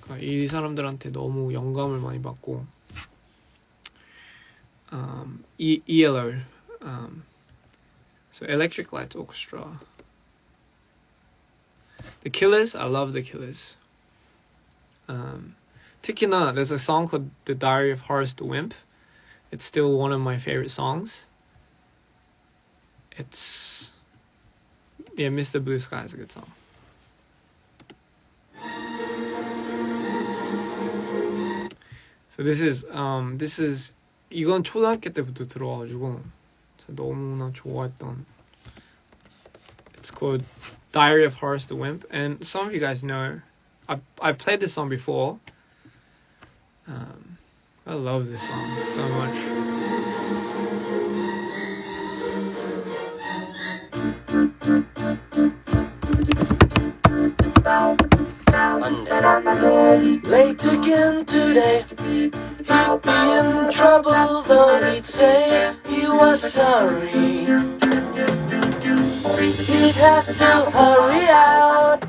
그러니까 이 사람들한테 너무 영감을 많이 받고 ELO, so Electric Light Orchestra. The Killers, I love The Killers. 특히나 there's a song called The Diary of Horace the Wimp. It's still one of my favorite songs. Mr. Blue Sky is a good song. So this is 이건 초등학교 때부터 들어와가지고 너무나 좋아했던. It's called Diary of Horace the Wimp, and some of you guys know I played this song before. I love this song so much. Late again today. He'd be in trouble, though he'd say he was sorry. He'd have to hurry out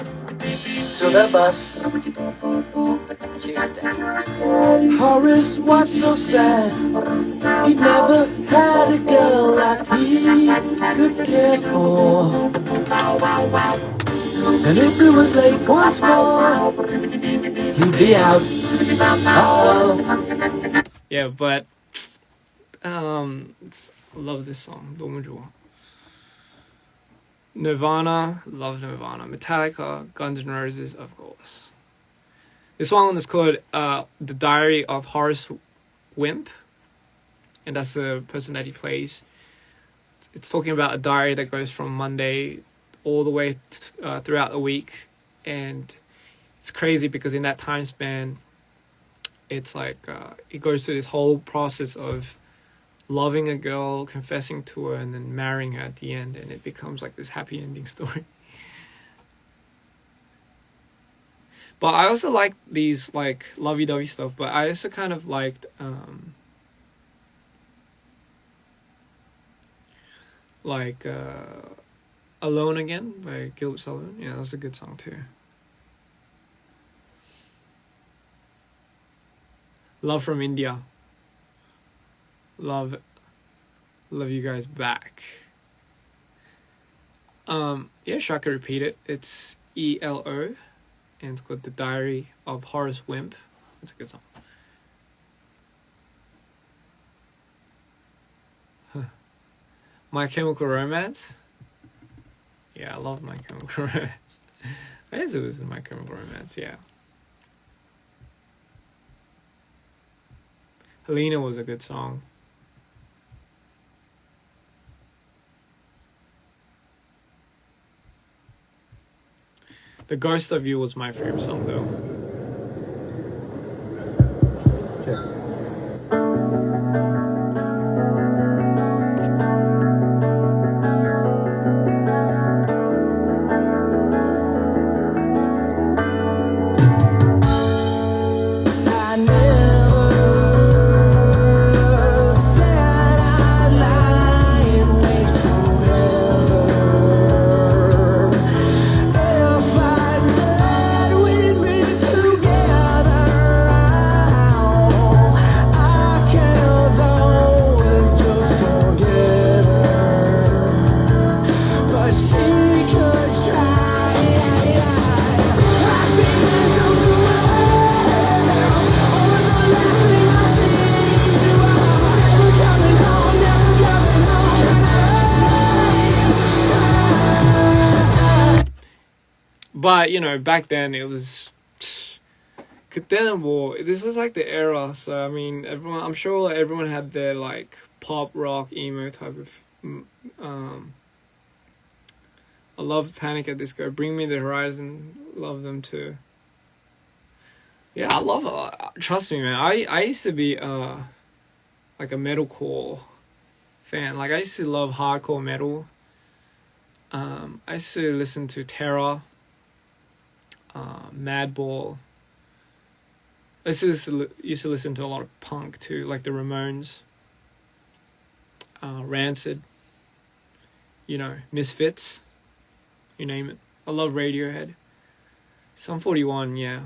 to the bus. Tuesday. Horace was so sad. He never had a girl that he could care for. And if he was late once more, he'd be out. Uh-oh. Yeah, but I love this song. 너무 좋아. Nirvana, love Nirvana. Metallica, Guns N' Roses, of course. This one is called The Diary of Horace Wimp, and that's the person that he plays. It's talking about a diary that goes from Monday all the way throughout the week, and it's crazy because in that time span, it's like it goes through this whole process of loving a girl, confessing to her, and then marrying her at the end, and it becomes like this happy ending story. But I also like these like lovey-dovey stuff. But I also kind of liked like Alone Again by Gilbert Sullivan. Yeah, that's a good song too. Love from India. Love you guys back. Yeah, sure, I could repeat it. It's ELO, and it's called The Diary of Horace Wimp. It's a good song. My Chemical Romance. Yeah, I love My Chemical Romance. I used to listen to My Chemical Romance, yeah. Helena was a good song. The Ghost of You was my favorite song though. I never said I'd lie and wait forever. If I died, we'd be together. I can't always just forget her, but she could try. I think into the world. But you know, back then it was. 그때는 뭐, this was like the era, so I mean, I'm sure everyone had their like pop rock emo type of. I loved Panic at Disco. Bring Me the Horizon, love them too. Yeah, I love it. Trust me, man. I used to be like a metalcore fan. Like I used to love hardcore metal. I used to listen to Terror, Madball. I used to listen to a lot of punk too, like the Ramones, Rancid, you know, Misfits, you name it. I love Radiohead. Sum 41, yeah,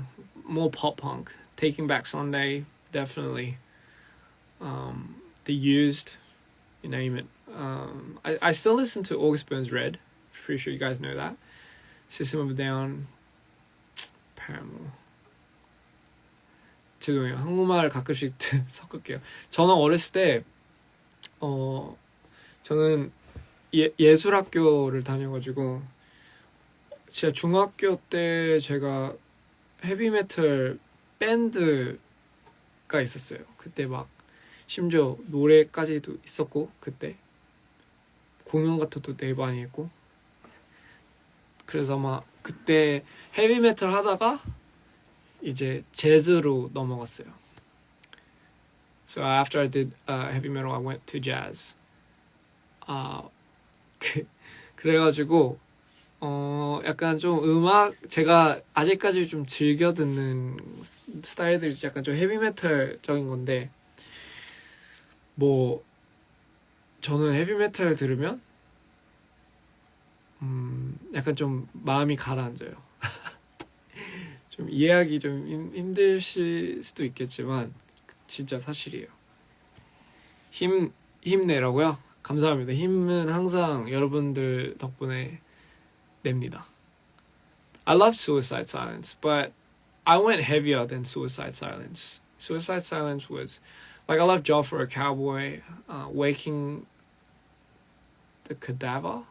more pop punk. Taking Back Sunday, definitely. The Used, you name it. I still listen to August Burns Red. Pretty sure you guys know that. System of a Down, Paramore. 죄송해요. 한국말 가끔씩 섞을게요. 저는 어렸을 때 저는 예술학교를 다녀가지고 진짜 중학교 때 제가 헤비메탈 밴드가 있었어요. 그때 막 심지어 노래까지도 있었고 그때 공연 같은 것도 되게 많이 했고 그래서 막 그때 헤비메탈 하다가 이제 재즈로 넘어갔어요. So after I did heavy metal, I went to jazz. 그래가지고 약간 좀 음악 제가 아직까지 좀 즐겨 듣는 스타일들이 약간 좀 헤비메탈적인 건데 뭐 저는 헤비메탈 들으면 약간 좀 마음이 가라앉아요. 좀 이해하기 좀 힘드실 수도 있겠지만 진짜 사실이에요. 힘내라고요? 감사합니다. 힘은 항상 여러분들 덕분에 냅니다. I love Suicide Silence, but I went heavier than Suicide Silence. Suicide Silence was like I love Job for a Cowboy, Waking the Cadaver.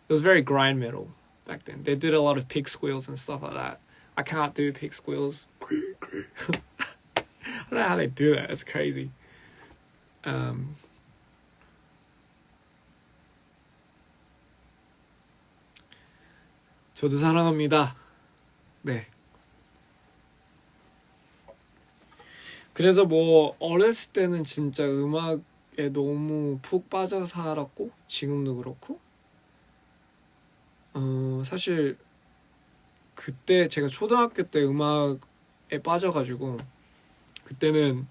It was very grind metal back then. They did a lot of pig squeals and stuff like that. I can't do pig squeals. I don't know how they do that. It's crazy. 저도 사랑합니다. 네. 그래서 뭐 어렸을 때는 진짜 음악에 너무 푹 빠져 살았고 지금도 그렇고 사실 그때 제가 초등학교 때 음악에 빠져가지고 그때는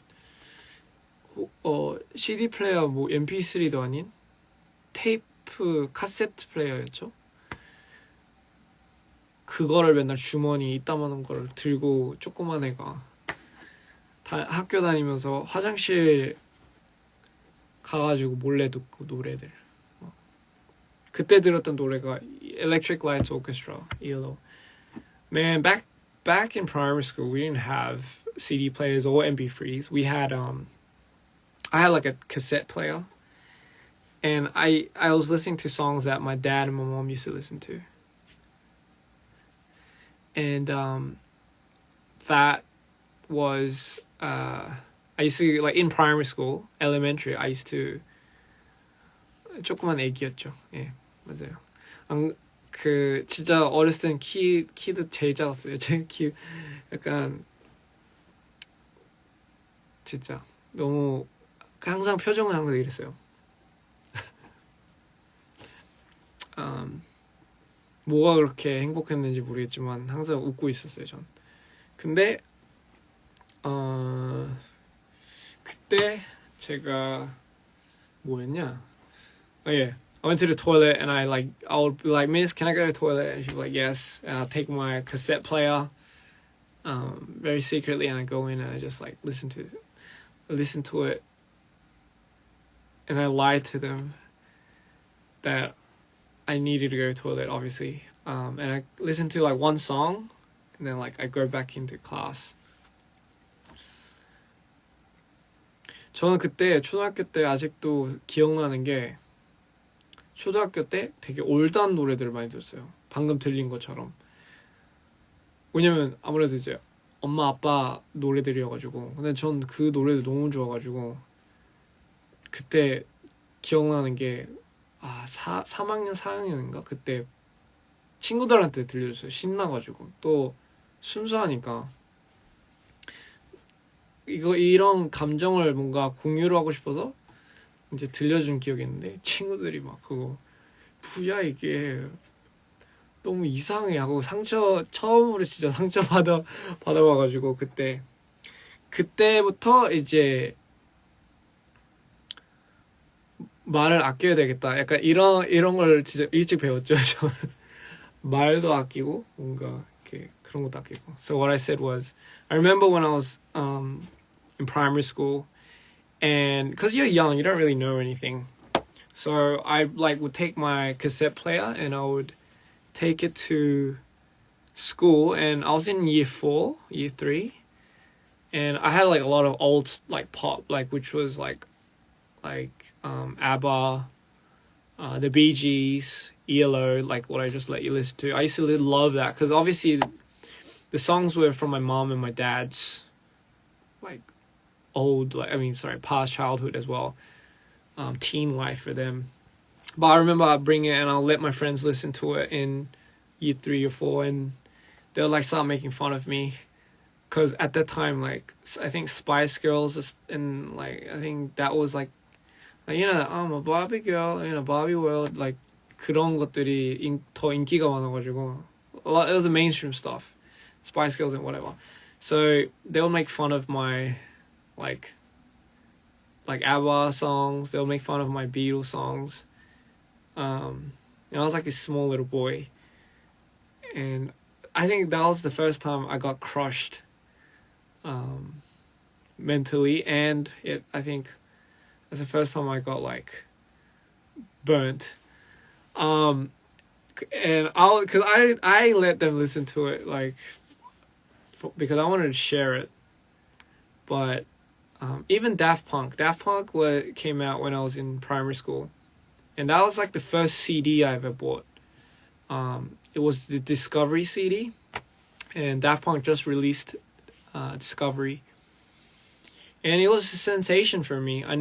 CD 플레이어 뭐 MP3도 아닌 테이프 카세트 플레이어였죠. 그거를 맨날 주머니 이따만한 거를 들고 조그만 애가 학교 다니면서 화장실 가가지고 몰래 듣고 노래들. 그때 들었던 노래가 Electric Light Orchestra, ELO. Man, back in primary school, we didn't have CD players or MP3s. We had I had like a cassette player, and I was listening to songs that my dad and my mom used to listen to, and that was I used to like in primary school, elementary. I used to 조그만 애기였죠. 예, 맞아요. 그 진짜 어렸을 땐 키도 제일 작았어요. 제 키 약간 진짜 너무 항상 표정은 항상 이랬어요. 뭐가 그렇게 행복했는지 모르겠지만 항상 웃고 있었어요, 전. 근데 그때 제가 뭐였냐? 예. I went to the toilet and I would be like, Miss, can I go to the toilet? And she'd be like, yes. And I'll take my cassette player very secretly and I go in and I just like listen to it. And I lied to them that I needed to go to the toilet, obviously. And I listened to like one song and then like I go back into class. 저는 그때 초등학교 때 아직도 기억나는 게 초등학교 때 되게 올드한 노래들을 많이 들었어요. 방금 들린 것처럼. 왜냐면 아무래도 이제 엄마 아빠 노래들이어가지고. 근데 전 그 노래도 너무 좋아가지고 그때 기억나는 게 3학년 4학년인가 그때 친구들한테 들려줬어요. 신나가지고 또 순수하니까 이런 감정을 뭔가 공유를 하고 싶어서 이제 들려준 기억이 있는데 친구들이 막 그거 뭐야 이게 너무 이상해 하고 처음으로 진짜 상처 받아봐가지고 그때부터 이제 말을 아껴야 되겠다. 약간 이런 걸 진짜 일찍 배웠죠. 저는 말도 아끼고 뭔가 이렇게 그런 것도 아끼고. So what I said was, I remember when I was in primary school, and because you're young, you don't really know anything. So I would take my cassette player and I would take it to school, and I was in year 4, year 3, and I had like a lot of old like pop, like which was like ABBA, the Bee Gees, ELO, like what I just let you listen to. I used to love that because obviously the songs were from my mom and my dad's like past childhood as well, teen life for them. But I remember I'd bring it and I'll let my friends listen to it in year 3 or 4, and they'll like start making fun of me because at that time, like I think Spice Girls and like I think that was like you know, I'm a Barbie girl in a Barbie world, like 그런 것들이 더 인기가 많아가지고 it was the mainstream stuff, Spice Girls and whatever. So they'll make fun of my like ABBA songs. They'll make fun of my Beatles songs. And I was like this small little boy, and I think that was the first time I got crushed mentally, and I think that's the first time I got like burnt. And I let them listen to it like because I wanted to share it. But even Daft Punk came out when I was in primary school, and that was like the first CD I ever bought. It was the Discovery CD, and Daft Punk just released Discovery, and it was a sensation for me. I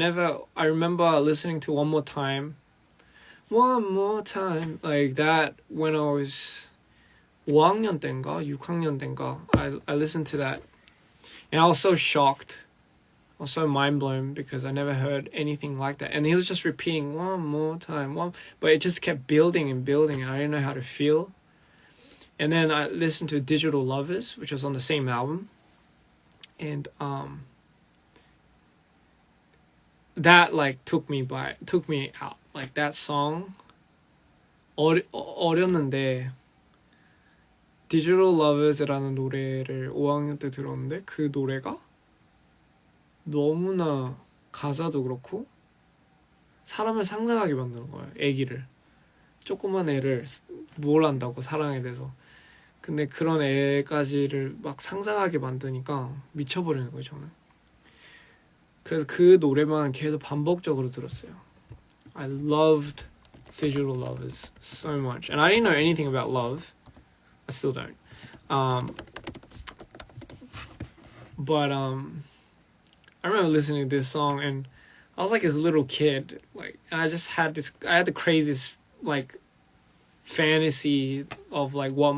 remember listening to One More Time like that when I was 5학년 때인가 6학년 때인가. I listened to that, and I was so shocked. I was so mind blown because I never heard anything like that. And he was just repeating one more time, but it just kept building and building, and I didn't know how to feel. And then I listened to Digital Lovers, which was on the same album. And that like took me out. Like that song 어렸는데 Digital Lovers라는 노래를 5학년 때 들었는데 그 노래가 너무나 가사도 그렇고 사람을 상상하게 만드는 거예요. 애기를 조그만 애를 뭘 안다고 사랑에 대해서. 근데 그런 애까지를 막 상상하게 만드니까 미쳐버리는 거예요, 저는. 그래서 그 노래만 계속 반복적으로 들었어요. I loved Digital Lovers so much. And I didn't know anything about love. I still don't. But I remember listening to this song and I was like this little kid. Like, and I had the craziest like fantasy of like what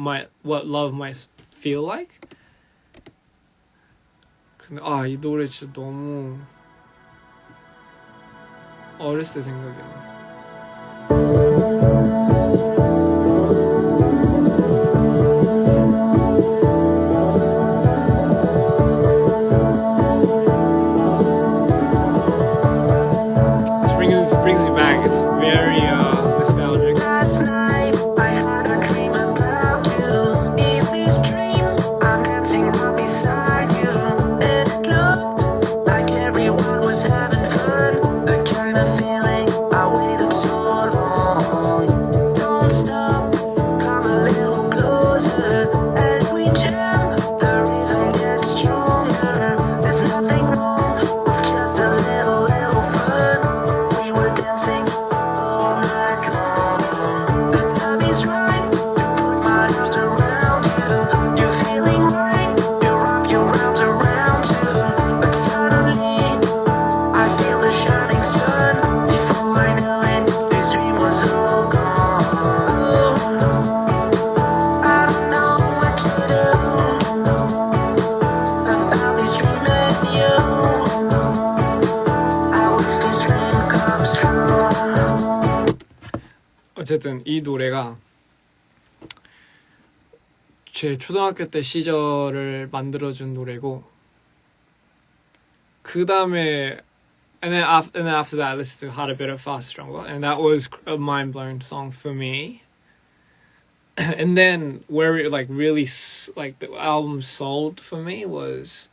love might feel like. 근데 이 노래 진짜 너무 어렸을 때 생각이 나. Brings me back. It's very nostalgic. Last night I had a dream about you. In this dream I'm dancing right beside you. It looked like everyone was having fun. The kind of feeling I waited so long. Don't stop, come a little closer. As we jam, the rhythm gets stronger. There's nothing wrong with just a little fun. We were dancing all night long. The time is right to put my arms around you. You're feeling right, you wrap your arms around you. But suddenly, I feel the shining sun. Before I knew it, this dream was all gone. I don't know what to do about this dream with you. I wish this dream comes true. 어쨌든 이 노래가 제 초등학교 때 시절을 만들어준 노래고 그 다음에 and then after that I listened to Harder, Better, Faster, Stronger and that was a mind-blowing song for me. And then where it like really like the album sold for me was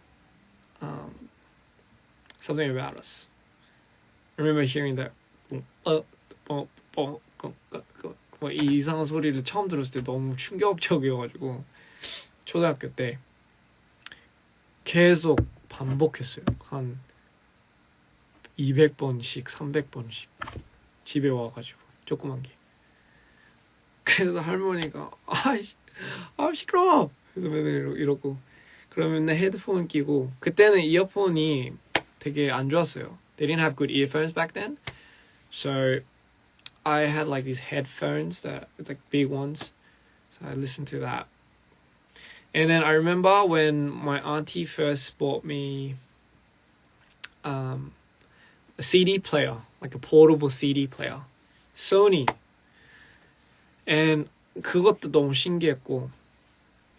Something About Us. I remember hearing that 뭐 이상한 소리를 처음 들었을 때 너무 충격적이어가지고 초등학교 때 계속 반복했어요. 한 200번씩 300번씩 집에 와가지고 조그만 게. 그래서 할머니가 시끄러워! 그래서 맨날 이러고 그러면 맨날 헤드폰 끼고 그때는 이어폰이 되게 안 좋았어요. They didn't have good earphones back then. So I had like these headphones that it's like big ones. So I listened to that. And then I remember when my auntie first bought me a CD player, like a portable CD player. Sony. And 그것도 너무 신기했고.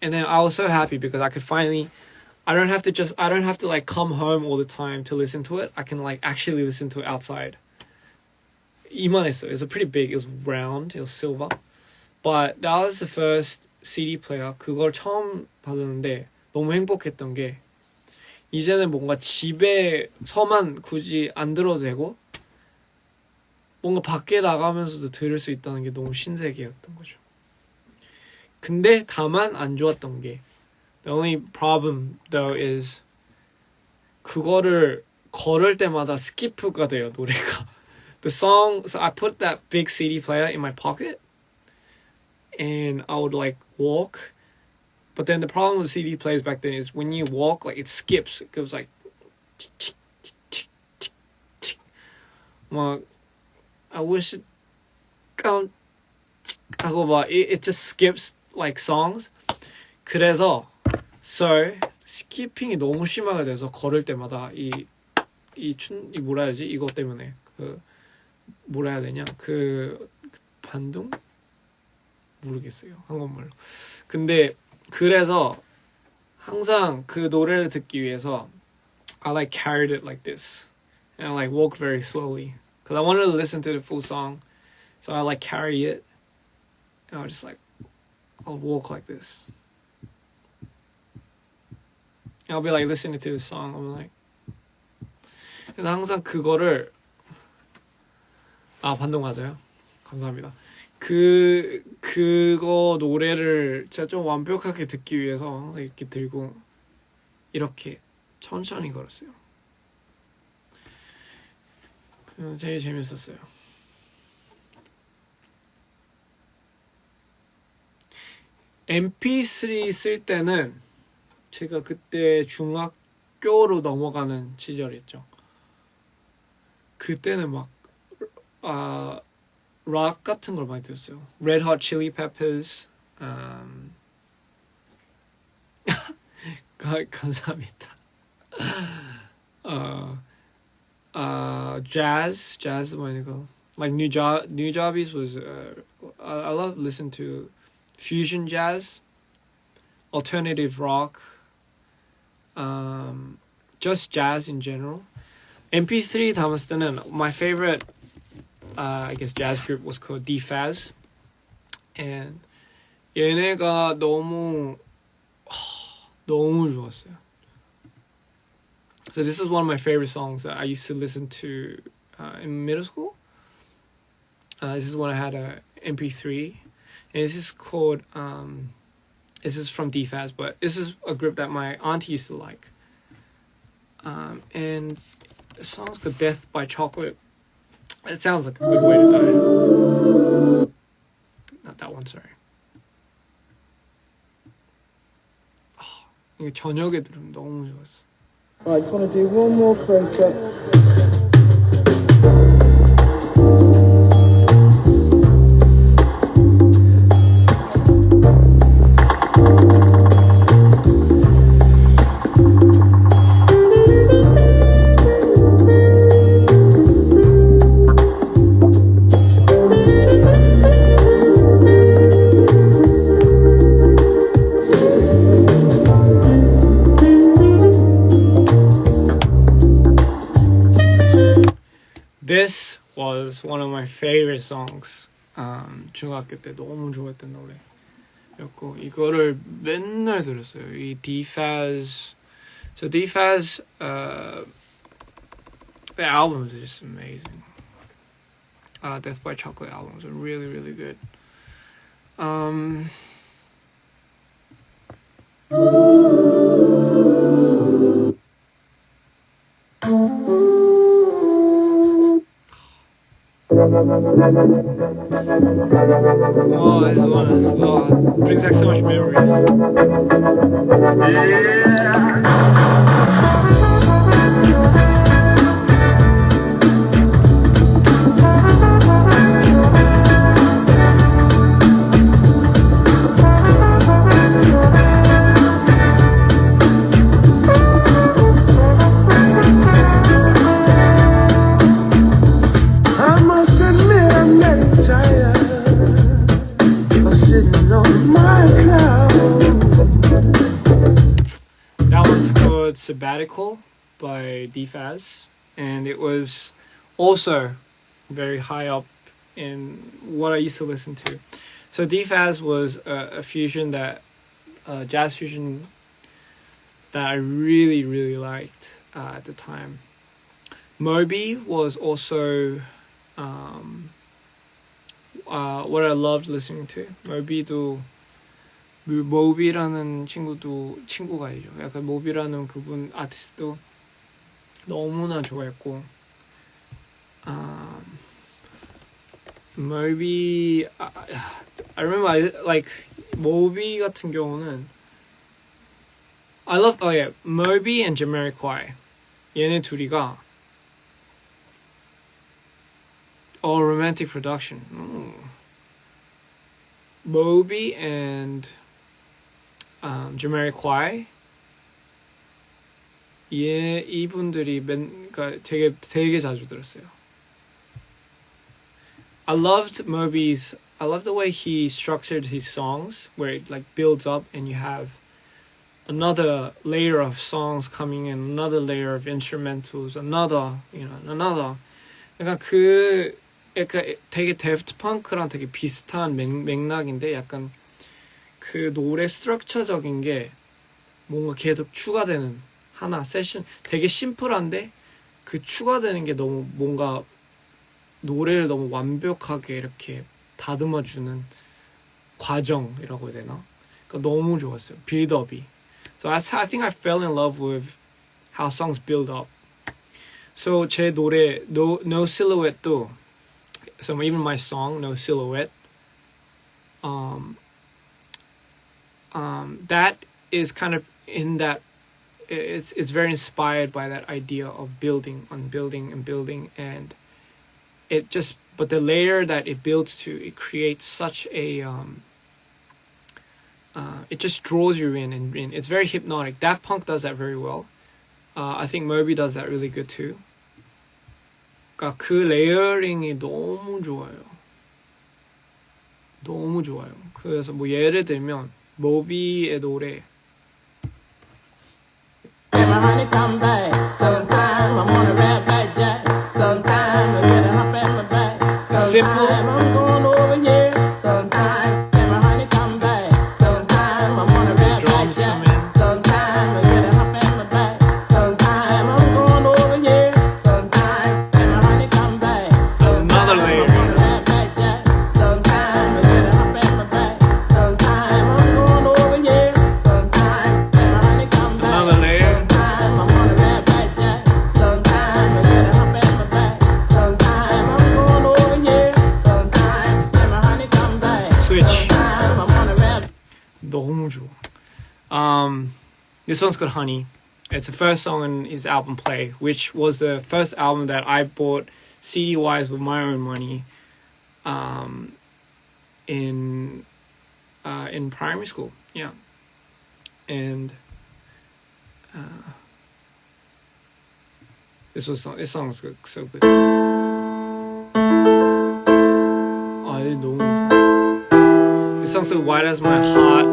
And then I was so happy because I could finally I don't have to like come home all the time to listen to it. I can like actually listen to it outside. 이만했어요. It was pretty big. It was round. It was silver. But that was the first CD player. 그걸 처음 받았는데 너무 행복했던 게 이제는 뭔가 집에서만 굳이 안 들어도 되고 뭔가 밖에 나가면서도 들을 수 있다는 게 너무 신세계였던 거죠. 근데 다만 안 좋았던 게 The only problem though is 그거를 걸을 때마다 스키프가 돼요, 노래가. The song, so I put that big CD player in my pocket and I would like walk. But then the problem with CD players back then is when you walk, like it skips. It goes like 막 I wish it 하고 막 it just skips like songs. 그래서 스키핑이 너무 심하게 돼서 걸을 때마다 이 뭐라 해야지? 이것 때문에 뭐라 해야 되냐? 반동? 모르겠어요 한국말로. 근데 그래서 항상 그 노래를 듣기 위해서 I like carried it like this and I like walked very slowly because I wanted to listen to the full song, so I like carry it and I was just like I'll walk like this. I'll be like listening to the song. I'm like 그래서 항상 그거를 반동 맞아요. 감사합니다. 그거 노래를 제가 좀 완벽하게 듣기 위해서 항상 이렇게 들고 이렇게 천천히 걸었어요. 그래서 되게 재밌었어요. MP3 쓸 때는 제가 그때 중학교로 넘어가는 시절이었죠. 그때는 막 락 같은 걸 많이 들었어요. Red Hot Chili Peppers. 감사합니다. Jazz 많이 고. Like New Jobbies was. I love listen to fusion jazz, alternative rock, just jazz in general. MP3 담았을 때는 my favorite. I guess jazz group was called Dphaz, and 얘네가 너무 좋았어요. So this is one of my favorite songs that I used to listen to in middle school. This is when I had a MP3, and this is called this is from Dphaz, but this is a group that my auntie used to like. And the song's called Death by Chocolate. It sounds like a good way to die. Not that one, sorry. 이게 저녁에 들으면 너무 좋았어. Right, I just want to do one more close-up. This was one of my favorite songs. 중학교 때 너무 좋아했던 노래였고 이거를 맨날 들었어요. 이 Dphaz. So Dphaz, the albums are just amazing. Death by Chocolate albums are really, really good. Oh, this one brings back so much memories. I must admit I'm getting tired of sitting on my cloud. That one's called Sabbatical by Dphaz, and it was also very high up in what I used to listen to. So Dphaz was a fusion that jazz fusion that I really, really liked at the time. Moby was also what I loved listening to. 모비라는 친구가 아니죠. 약간 모비라는 그분 아티스트도 너무나 좋아했고, Moby, I remember like Moby 같은 경우는 I love Moby and Jamiroquai. 얘네 둘이가 romantic production. Moby and Jamiroquai. 이분들이 그러니까 되게 자주 들었어요. I loved Moby's I love the way he structured his songs, where it like builds up and you have another layer of songs coming in, another layer of instrumentals, another, another. 그러니까 그러니까 되게 데프트 펑크랑 되게 비슷한 맥락인데 약간 그 노래 스트럭처적인 게 뭔가 계속 추가되는 하나 세션 되게 심플한데 그 추가되는 게 너무 뭔가 노래를 너무 완벽하게 이렇게 다듬어주는 과정이라고 해야 되나? 그러니까 너무 좋았어요. 빌드업이. So I think I fell in love with how songs build up. So 제 노래 No Silhouette도 so even my song No Silhouette that is kind of in that it's very inspired by that idea of building on building and building, and it just but the layer that it builds to, it creates such a it just draws you in, and it's very hypnotic. Daft Punk does that very well. I think Moby does that really good too. 그러니까 그 레이어링이 너무 좋아요. 너무 좋아요. 그래서 뭐 예를 들면 모비의 노래 Honey, come back. Sometime I'm on a red back jack. Sometime I get a hop in my back. Simple. Sometime I'm going over here. Sometime honey, come back. Sometime I'm on a red drums back come jack. in. Sometime I get a hop in my back. Sometime I'm going over here. Sometime honey, come back. Another layer. I'm on a red back jack. Sometime I get a hop in my back. Sometime I'm going over here. Sometime honey, come back. Another layer. Switch. 너무 좋아. This song's called Honey. It's the first song in his album Play, which was the first album that I bought CD-wise with my own money in primary school. Yeah. And this song was good, so good too. Oh, it's 너무 좋다. This song's so Why Does My Heart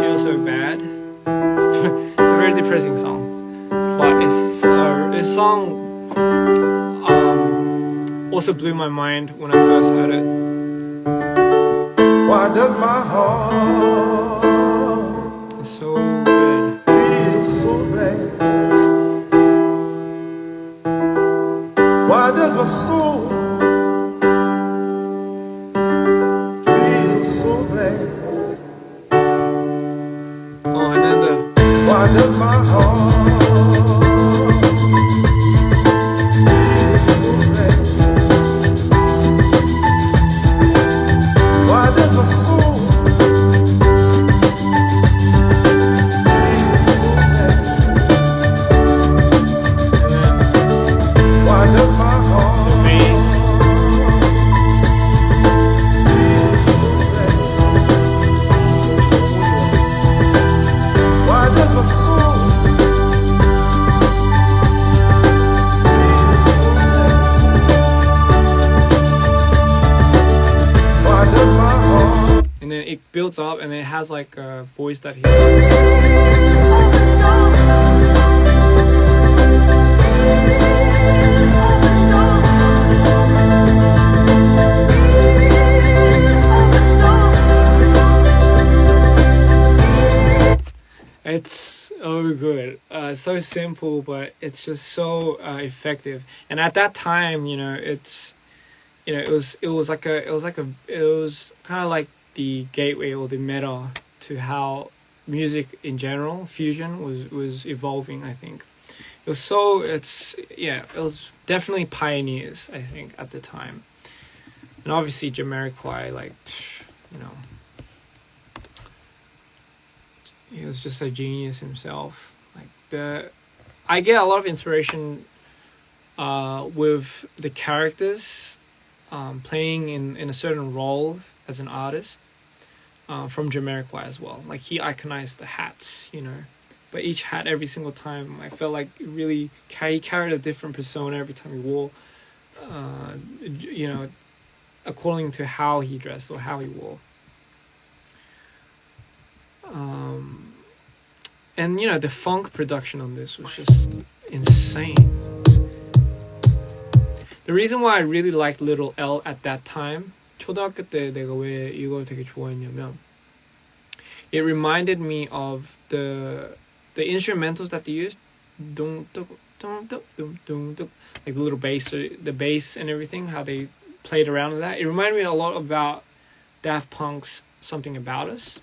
Feel So Bad? It's a very depressing song, but this song also blew my mind when I first heard it. Why does my heart It's so good. feel so bad? Why does my soul feel so bad? Oh, and then Why does my heart feel so bad? Why does my soul feel so bad? Why does my heart bass. feel so bad? Why does my soul feel so bad? Why does my heart And then it builds up, and it has like a voice that he. It's so good. So simple, but it's just so effective. And at that time, it was kind of like the gateway or the meta to how music in general, fusion was evolving. I think it was definitely pioneers, I think, at the time. And obviously Jamiroquai, like, he was just a genius himself. I get a lot of inspiration with the characters playing in a certain role as an artist from Jamiroquai as well. Like, he iconized the hats, but each hat every single time, I felt like really he carried a different persona every time he wore. according to how he dressed or how he wore. And you know, the funk production on this was just insane. The reason why I really liked Little L at that time, 초등학교 때 내가 왜 이걸 되게 좋아했냐면, it reminded me of the instrumentals that they used, like the little bass, the bass and everything, how they played around with that. It reminded me a lot about Daft Punk's Something About Us.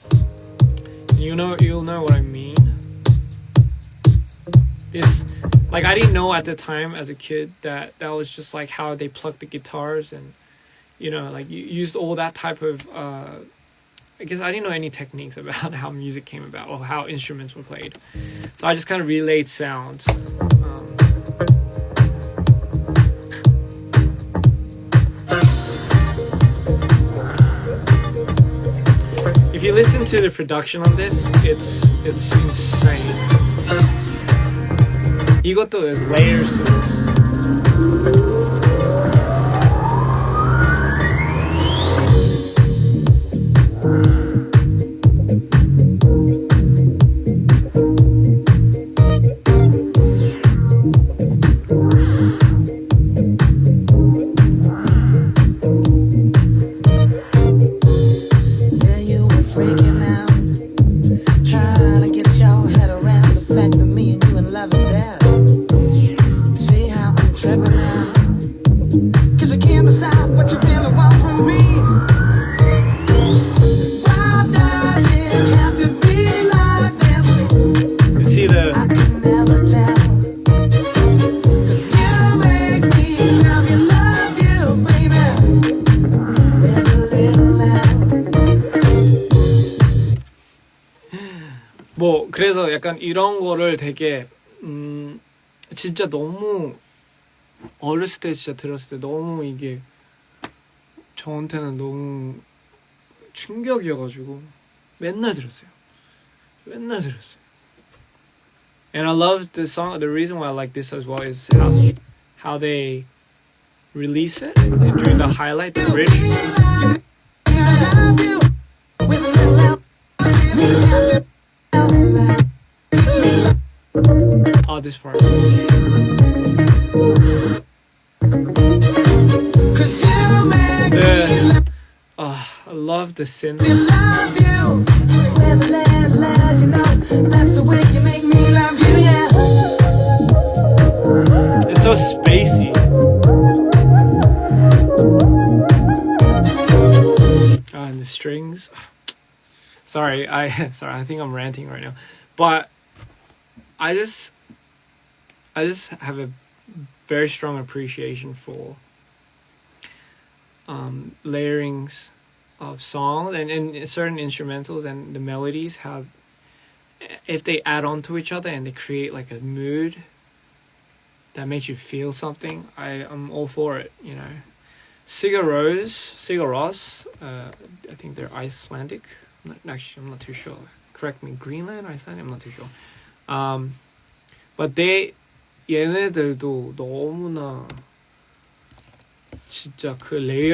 You'll know what I mean. This, like, I didn't know at the time as a kid that was just like how they plucked the guitars, and you know, like you used all that type of I guess I didn't know any techniques about how music came about or how instruments were played, so I just kind of relayed sounds. If you listen to the production on this, it's insane. 이것도 there's layers to this. Yeah, you were freaking out, trying to get your head around the fact that me and you in love is dead. See how I'm tripping now, 'cause you can't decide what you really want from me. Why does it have to be like this? You see I the can never tell. 'Cause you make me love you, baby. With a little love. 뭐 그래서 약간 이런 거를 되게 진짜 너무 어렸을 때 진짜 들었을 때 너무 이게 저한테는 너무 충격이어가지고 맨날 들었어요. And I love the song. The reason why I like this as well is how they release it during the highlight, the bridge. Oh, this part. I love the synth. It's so spacey. And the strings. Sorry, I think I'm ranting right now, but I just have a very strong appreciation for layerings of songs and certain instrumentals and the melodies, how if they add on to each other and they create like a mood that makes you feel something, I'm all for it, you know. Sigur Rós, I think they're Icelandic. Actually, I'm not too sure. Correct me, Greenland or Iceland? I'm not too sure. But 얘네들도 너무나 진짜 그 레이어